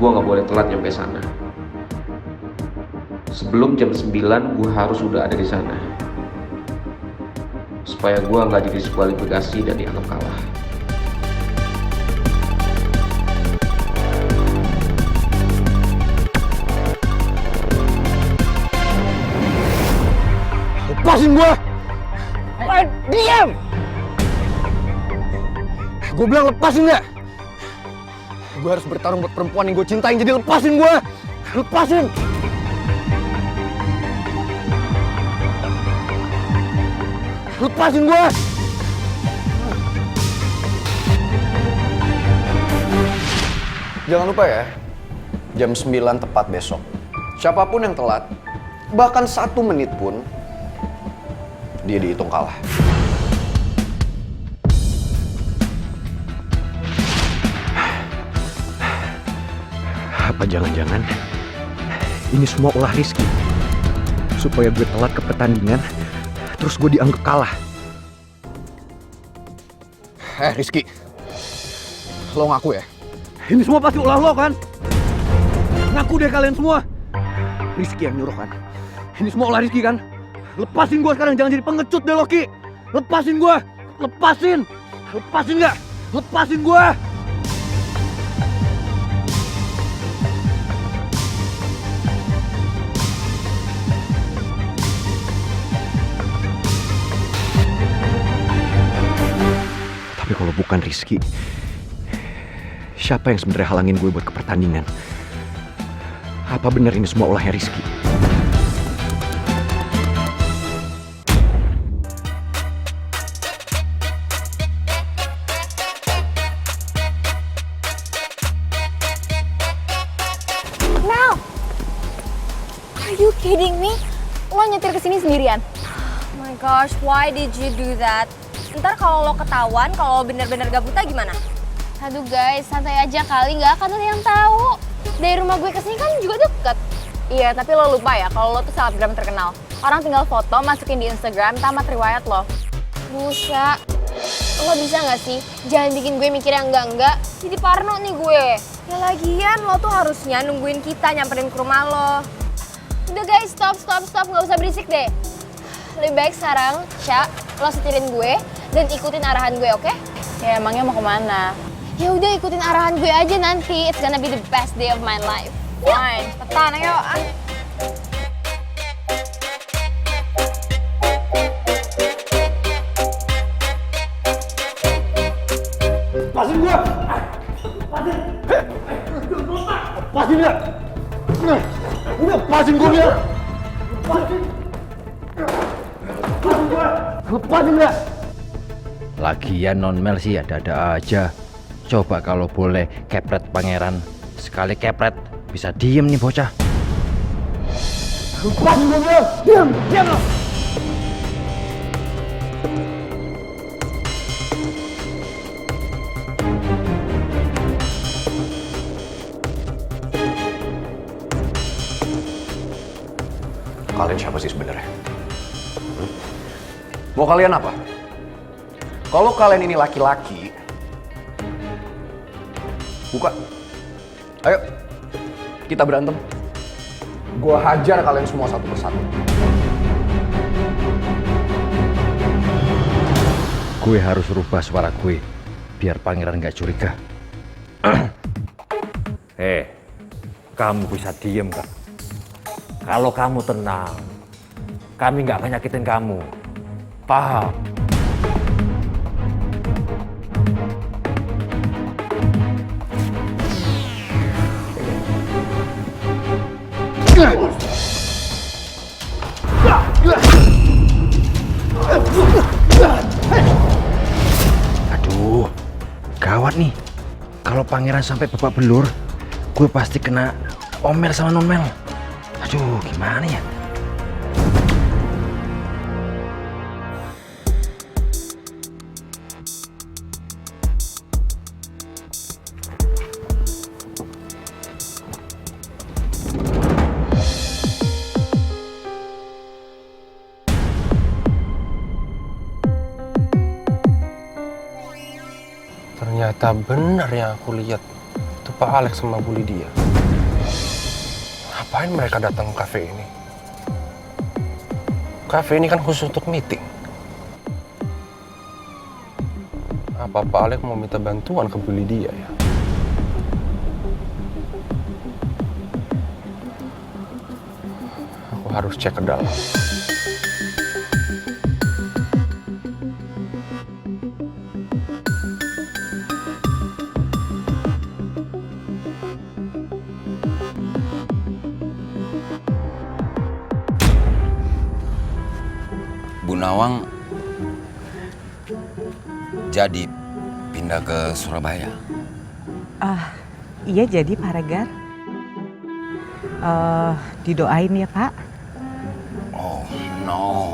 Gue gak boleh telat nyampe sana. Sebelum jam 9 gue harus udah ada di sana, supaya gue gak didiskualifikasi dan dianggap kalah. Lepasin gue! Diam! Gue bilang lepasin gak? Gue harus bertarung buat perempuan yang gue cintain, jadi lepasin gue! Lepasin! Lepasin gue! Jangan lupa ya, jam 9 tepat besok. Siapapun yang telat, bahkan 1 menit pun, dia dihitung kalah. Apa jangan-jangan ini semua ulah Rizky? supaya gue telat ke pertandingan, terus gue dianggap kalah. Rizky, lo ngaku ya? Ini semua pasti ulah lo kan? Ngaku deh kalian semua. Rizky yang nyuruh kan? Ini semua ulah Rizky kan? Lepasin gue sekarang, jangan jadi pengecut deh lo, Ki. Lepasin gue, lepasin. Lepasin nggak? Lepasin gue. Tapi kalau bukan Rizky, siapa yang sebenarnya halangin gue buat ke pertandingan? Apa benar ini semua ulahnya Rizky? Mel! Are you kidding me? Lo nyetir kesini sendirian? Oh my gosh, why did you do that? Ntar kalau lo ketahuan, kalau lo bener-bener gak buta gimana? Aduh guys, santai aja kali, gak akan ada yang tahu. Dari rumah gue kesini kan juga deket. Iya, tapi lo lupa ya kalau lo tuh selebgram terkenal. Orang tinggal foto, masukin di Instagram, tamat riwayat lo. Busa, lo bisa gak sih? Jangan bikin gue mikir yang enggak-enggak. Jadi parno nih gue. Ya lagian, lo tuh harusnya nungguin kita nyamperin ke rumah lo. Udah guys, stop, gak usah berisik deh. Lebih baik sekarang, Sya, lo setirin gue dan ikutin arahan gue, oke? Ya emangnya mau kemana? Ya udah ikutin arahan gue aja nanti. It's gonna be the best day of my life. Fine. Petan, ayo. Lepasin gue! Lepasin dia! Lepasin gue dia! Lepasin dia! Lagian non Mel sih ada-ada aja. Coba kalau boleh kepret pangeran. Sekali kepret bisa diem nih bocah. Lepasin gue dia! Diam! Diam lo! Kalian siapa sih sebenarnya? Mau kalian apa? Kalau kalian ini laki-laki, buka. Ayo, kita berantem. Gua hajar kalian semua satu persatu. Gue harus rubah suara gue biar pangeran gak curiga. Kamu bisa diem kan? Kalau kamu tenang, kami nggak akan nyakitin kamu. Paham? Aduh, gawat nih. Kalau pangeran sampai babak belur, gue pasti kena omel sama non Mel. Aduh, gimana ya? Ternyata benar yang aku lihat. Itu Pak Alex sama Bu Lydia. Ngapain mereka datang ke kafe ini? Kafe ini kan khusus untuk meeting. Apa Pak Alex mau minta bantuan ke Bu Lydia ya? Aku harus cek ke dalam. Bu Nawang jadi pindah ke Surabaya. Iya jadi Pak Regar. Didoain ya Pak. Oh no.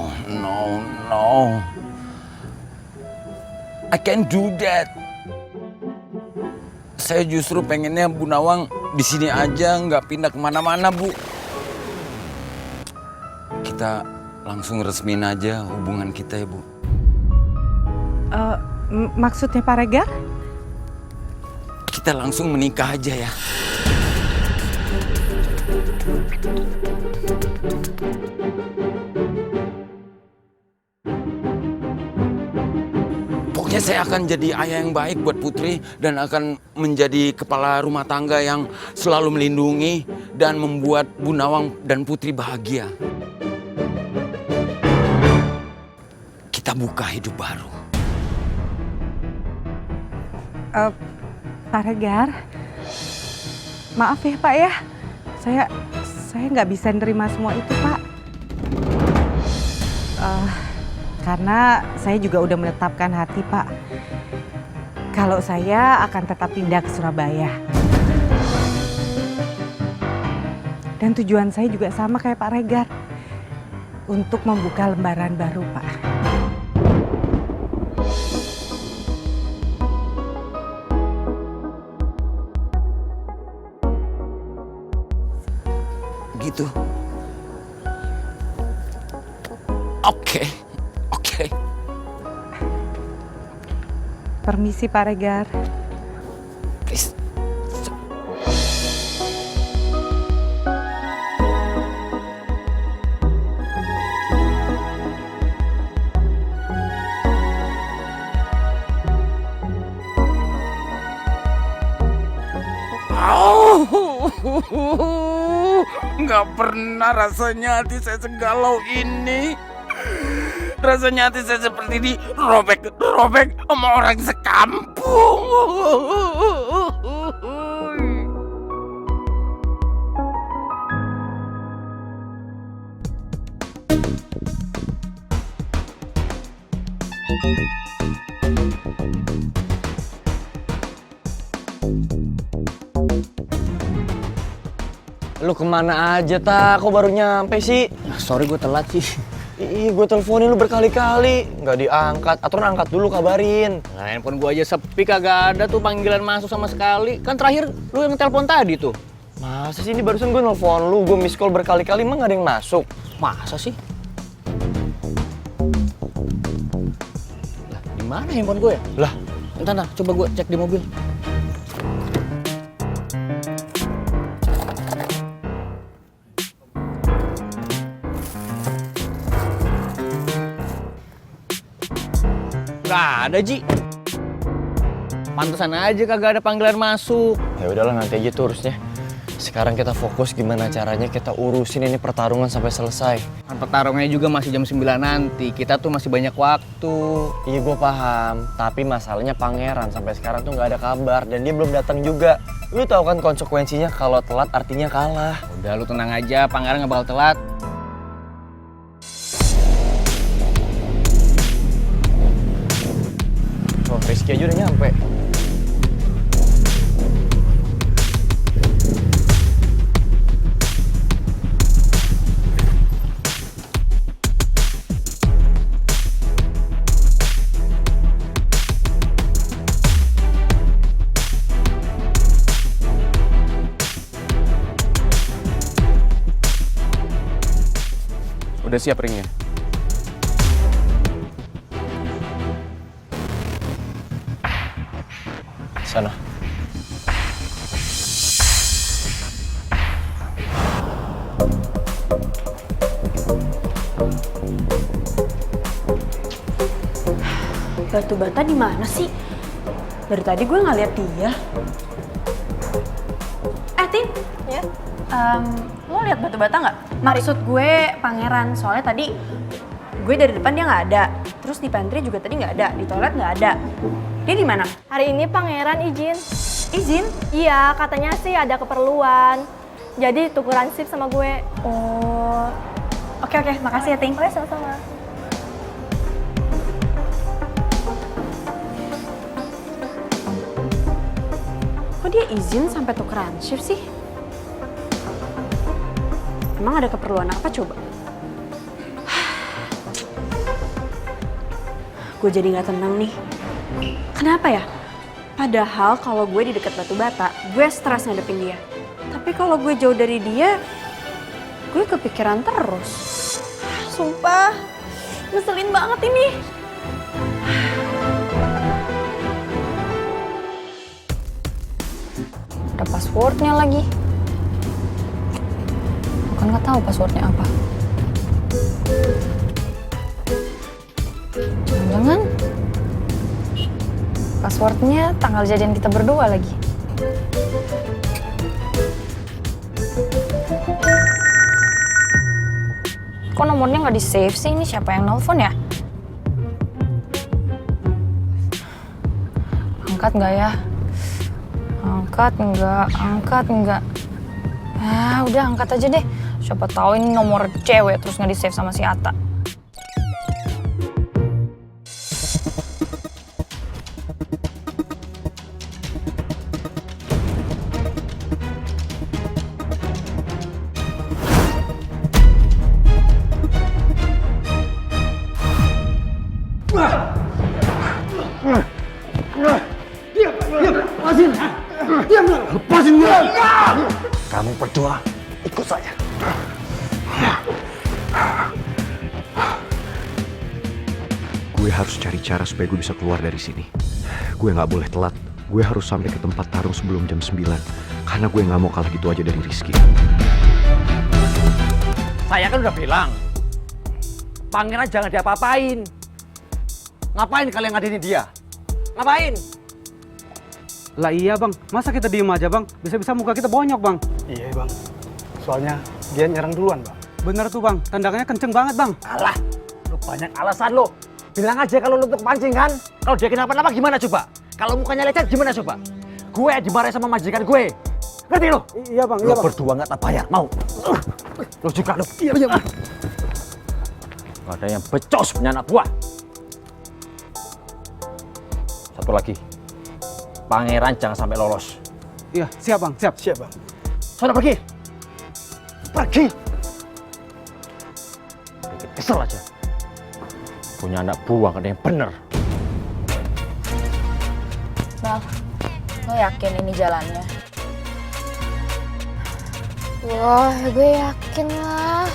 I can't do that. Saya justru pengennya Bu Nawang di sini aja, nggak pindah kemana-mana Bu. kita langsung resmin aja hubungan kita ya Bu. Maksudnya Pak Regar? Kita langsung menikah aja ya. Pokoknya saya akan jadi ayah yang baik buat Putri dan akan menjadi kepala rumah tangga yang selalu melindungi dan membuat Bu Nawang dan Putri bahagia. Kita buka hidup baru. Pak Regar, maaf ya Pak ya, saya nggak bisa nerima semua itu Pak. Karena saya juga udah menetapkan hati Pak, kalau saya akan tetap pindah ke Surabaya. Dan tujuan saya juga sama kayak Pak Regar, untuk membuka lembaran baru Pak. Gitu. Oke. Permisi Pak Regar. Please. Nggak pernah rasanya hati saya segalau ini. Rasanya hati saya seperti dirobek sama orang sekampung. Lu kemana aja, Ta? Kok baru nyampe sih? Sorry gue telat sih. Ih, gue teleponin lu berkali-kali. Nggak diangkat. Aturan angkat dulu, kabarin. Nah, handphone gue aja sepi, kagak ada tuh panggilan masuk sama sekali. Kan terakhir lu yang telepon tadi tuh. Masa sih ini barusan gue nelfon lu, gue miss call berkali-kali, emang nggak ada yang masuk? Masa sih? Lah, di mana handphone gue ya? Lah, Entar, coba gue cek di mobil. Gak ada, Ji. Pantesan aja kagak ada panggilan masuk. ya udahlah nanti aja tuh urusnya. Sekarang kita fokus gimana caranya kita urusin ini pertarungan sampai selesai. Kan pertarungannya juga masih jam 9 nanti. Kita tuh masih banyak waktu. Iya gue paham, tapi masalahnya Pangeran sampai sekarang tuh nggak ada kabar dan dia belum datang juga. Lu tahu kan konsekuensinya kalau telat artinya kalah. Udah lu tenang aja, Pangeran gak bakal telat. Oh, Rizky aja udah nyampe. Udah siap ringnya? Sana. Batu bata di mana sih? Dari tadi gue nggak lihat dia. Tin, ya? Lo lihat batu bata nggak? Maksud gue Pangeran, soalnya tadi gue dari depan dia nggak ada. Terus di pantry juga tadi nggak ada, di toilet nggak ada. Dia di mana? Hari ini Pangeran izin. Izin? Iya, katanya sih ada keperluan. Jadi tukeran shift sama gue. Oh, oke, makasih ya Ting. Oke, sama-sama. Kok dia izin sampai tukeran shift sih? Emang ada keperluan apa coba? Gue jadi nggak tenang nih. Kenapa ya? Padahal kalau gue di dekat batu bata, gue stres ngadepin dia. Tapi kalau gue jauh dari dia, gue kepikiran terus. sumpah. Ngeselin banget ini. Ada passwordnya lagi. Bukan nggak tahu passwordnya apa. Jangan-jangan passwordnya tanggal jadian kita berdua lagi. Kok nomornya nggak di-save sih? Ini siapa yang nelpon ya? Angkat nggak ya? Angkat nggak? Ah, udah angkat aja deh. Siapa tahu ini nomor cewek terus nggak di-save sama si Ata. Kamu berdua ikut saya. Gue harus cari cara supaya gue bisa keluar dari sini. Gue nggak boleh telat. Gue harus sampai ke tempat tarung sebelum jam 9. Karena gue nggak mau kalah gitu aja dari Rizky. Saya kan udah bilang, pangeran jangan diapa-apain. Ngapain kalian ngadenin dia? Ngapain? Lah iya bang, masa kita diem aja bang? Bisa-bisa muka kita bonyok bang. Iya bang, soalnya dia nyerang duluan bang. Bener tuh bang, tendangannya kenceng banget bang. Alah, lu banyak alasan lo. Bilang aja kalau lu untuk pancing kan. Kalau dia kenapa-napa gimana coba? Kalau mukanya lecet gimana coba? Gue dimarahin sama majikan gue. Ngerti lo? Iya bang, Lo berdua nggak tak bayar, mau? Lo juga lo. Iya bang. Gak ada yang becos punya anak buah. Satu lagi. Pangeran jangan sampai lolos. Iya, siap bang, siap. Siap bang. Sono pergi. Pergi. Bikin kesel aja. Punya anak buah gak ada yang bener. Mel, lo yakin ini jalannya? Wah, gue yakin lah.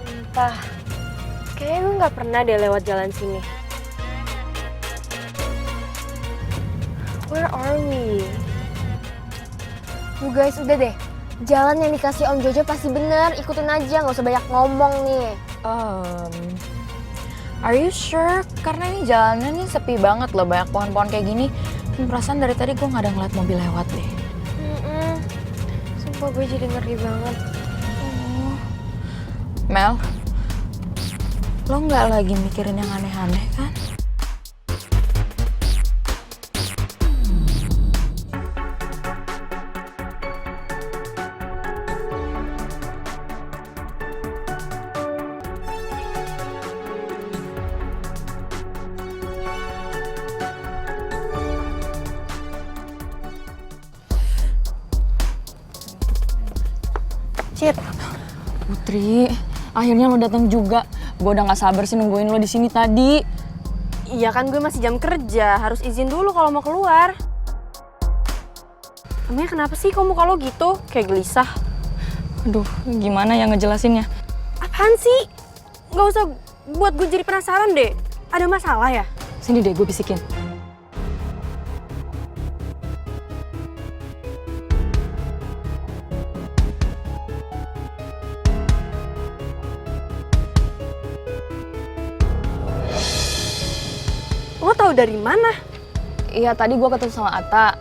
Entah, kayaknya gue nggak pernah deh lewat jalan sini. Where are we? You guys, udah deh. Jalan yang dikasih Om Jojo pasti bener. Ikutin aja, nggak usah banyak ngomong nih. Are you sure? Karena ini jalannya nih sepi banget loh, banyak pohon-pohon kayak gini. Perasaan dari tadi gue nggak ada ngeliat mobil lewat deh. Sumpah gue jadi ngeri banget. Mel, lo nggak lagi mikirin yang aneh-aneh kan? Cit, Putri, akhirnya lo datang juga. Gue udah gak sabar sih nungguin lo di sini tadi. Iya kan gue masih jam kerja, harus izin dulu kalau mau keluar. Emangnya kenapa sih kok muka lo gitu? Kayak gelisah. Aduh, gimana ya ngejelasinnya? Apaan sih? Gak usah buat gue jadi penasaran deh. Ada masalah ya? Sini deh, gue bisikin. Lo tahu dari mana? Iya, tadi gue ketemu sama Ata.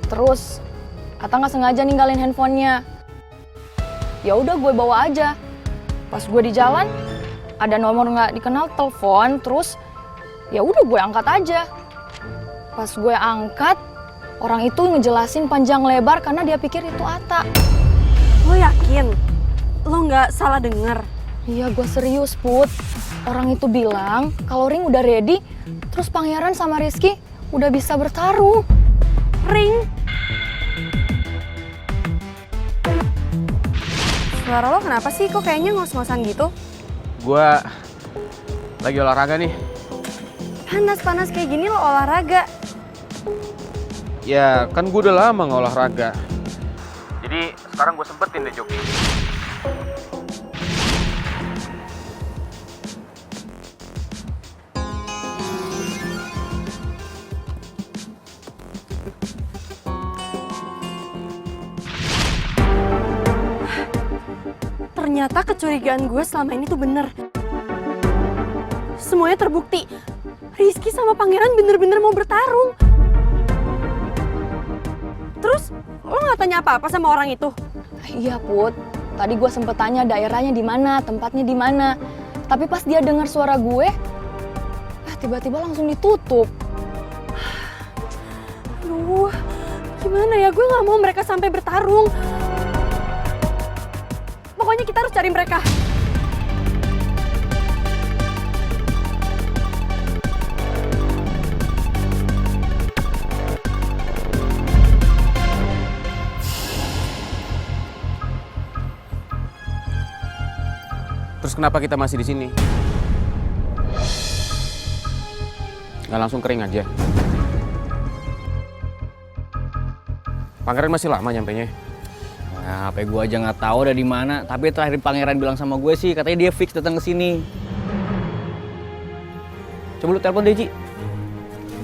Terus Ata nggak sengaja ninggalin handphonenya. Ya udah gue bawa aja. Pas gue di jalan, ada nomor nggak dikenal telepon. Terus ya udah gue angkat aja. Pas gue angkat, orang itu ngejelasin panjang lebar karena dia pikir itu Ata. Lo yakin? Lo nggak salah denger? Iya, gue serius, Put. Orang itu bilang kalau Ring udah ready, terus Pangeran sama Rizky udah bisa bertarung. Ring? Suara lo kenapa sih? Kok kayaknya ngos-ngosan gitu? Gua lagi olahraga nih. Panas-panas kayak gini lo olahraga? Ya kan gue udah lama nggak olahraga. Jadi Jadi sekarang gue sempetin deh jogging. Ternyata kecurigaan gue selama ini tuh bener. Semuanya terbukti. Rizky sama Pangeran bener-bener mau bertarung. Terus lo nggak tanya apa-apa sama orang itu? Iya Put, tadi gue sempet tanya daerahnya di mana, tempatnya di mana. Tapi pas dia dengar suara gue, tiba-tiba langsung ditutup. Aduh, gimana ya? Gue nggak mau mereka sampai bertarung. Pokoknya kita harus cari mereka. Terus kenapa kita masih di sini? Nggak langsung kering aja. Pangeran masih lama nyampenya. Nah, HP gue aja nggak tahu ada di mana. Tapi terakhir Pangeran bilang sama gue sih, katanya dia fix datang ke sini. Coba lu telepon deh, Ji.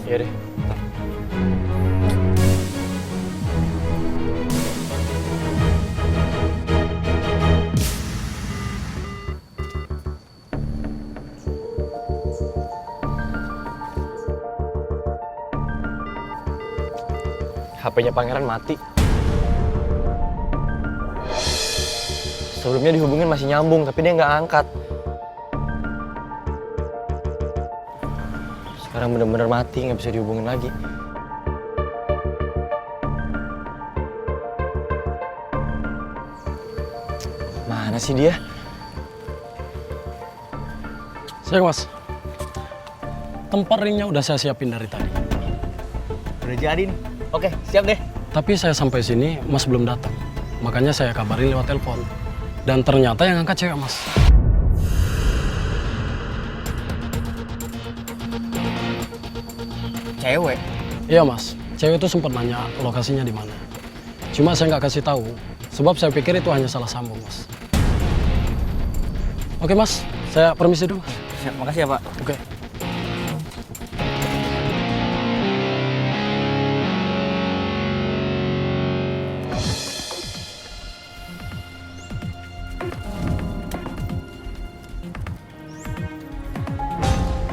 Iya deh. HP-nya Pangeran mati. Sebelumnya dihubungin masih nyambung, tapi dia nggak angkat. Sekarang bener-bener mati, nggak bisa dihubungin lagi. Mana sih dia? Sayang Mas, tempat ringnya udah saya siapin dari tadi. Udah jadi nih. Oke, siap deh. Tapi saya sampai sini, Mas belum datang. Makanya saya kabarin lewat telepon. Dan ternyata yang angkat cewek, Mas. Cewek? Iya, Mas. Cewek itu sempat nanya lokasinya di mana. Cuma saya nggak kasih tahu, sebab saya pikir itu hanya salah sambung, Mas. Oke, Mas. Saya permisi dulu, Mas. Siap, makasih ya, Pak. Oke.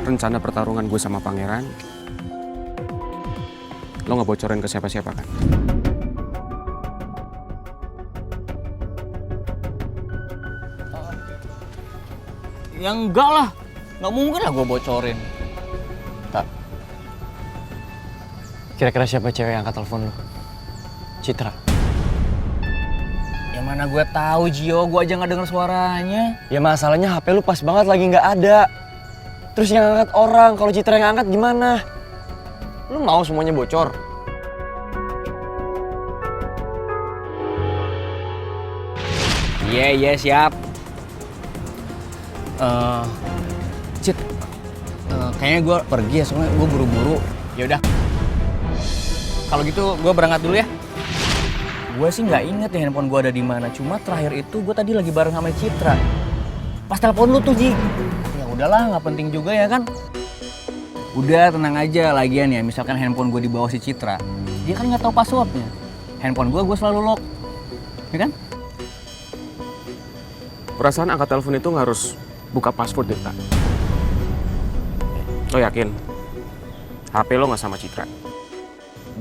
Rencana pertarungan gue sama Pangeran, lo nggak bocorin ke siapa-siapa kan? Ya enggak lah, nggak mungkin lah gue bocorin. Tak. Kira-kira siapa cewek yang angkat telepon lo? Citra. Ya mana gue tahu Gio, gue aja nggak denger suaranya. Ya masalahnya HP lu pas banget lagi nggak ada. Terus yang angkat orang, kalau Citra yang angkat gimana? Lu mau semuanya bocor? Iya, siap. Cit, kayaknya gue pergi ya, soalnya gue buru-buru. Ya udah. Kalau gitu gue berangkat dulu ya. Gue sih nggak inget ya handphone gue ada di mana. Cuma terakhir itu gue tadi lagi bareng sama Citra. Pas telepon lu tuh, Ji. Udahlah, nggak penting juga ya kan? Udah, tenang aja. Lagian ya, misalkan handphone gue di bawah si Citra, dia kan nggak tahu passwordnya. Handphone gue selalu lock, ya kan? Perasaan angkat telepon itu nggak harus buka password deh, tak? Lo yakin? HP lo nggak sama Citra?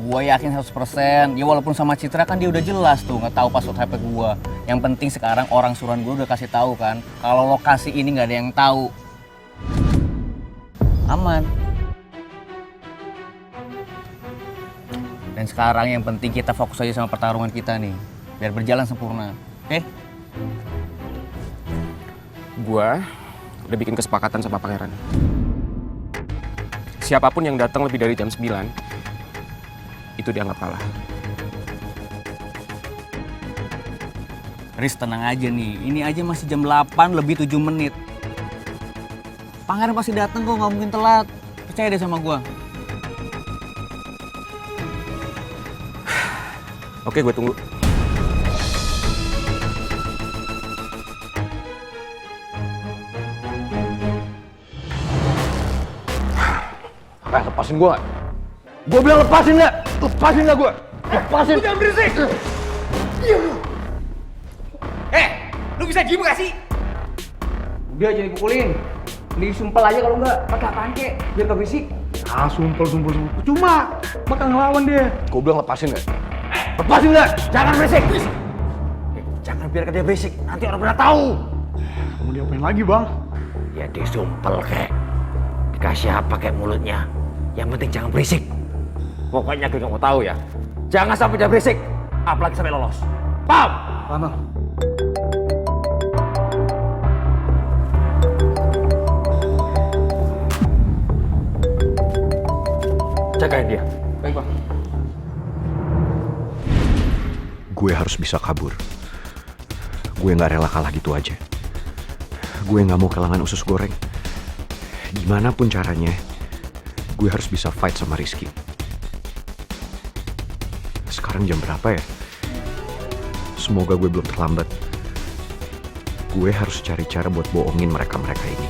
Gue yakin 100%. Ya walaupun sama Citra kan dia udah jelas tuh nggak tahu password HP gue. Yang penting sekarang orang suruhan gue udah kasih tahu kan, kalau lokasi ini nggak ada yang tahu. Aman. Dan sekarang yang penting kita fokus aja sama pertarungan kita nih, biar berjalan sempurna. Oke? Gua udah bikin kesepakatan sama Pangeran. Siapapun yang datang lebih dari jam 9, itu dianggap kalah. Riz, tenang aja nih, ini aja masih jam 8 lebih 7 menit. Pangeran pasti datang kok, nggak mungkin telat. Percaya deh sama gua. Oke, gue tunggu. Lepasin gue gak? Gue bilang lepasin gak? Lepasin gak gue? Lepasin! Lu jangan berisik! Lu bisa diem gak sih? Udah jangan dipukulin. Disumpel aja kalau enggak pakai apaan kek biar gak berisik. Ah, sumpel. Cuma bakal ngelawan dia. Gue bilang lepasin gak? Lepasin gak? Jangan berisik! Jangan biarkan dia berisik, nanti orang pada tahu. Mau diapain lagi, Bang? Ya disumpel kek. Dikasih apa kek mulutnya. Yang penting jangan berisik. Pokoknya gue gak mau tahu ya. Jangan sampai dia berisik, apalagi sampai lolos. Paham? Paham, Bang. Jagain dia. Baik, Bang. Gue harus bisa kabur. Gue gak rela kalah gitu aja. Gue gak mau kehilangan usus goreng. Gimana pun caranya, gue harus bisa fight sama Rizky. Sekarang jam berapa ya? Semoga gue belum terlambat. Gue harus cari cara buat bohongin mereka-mereka ini.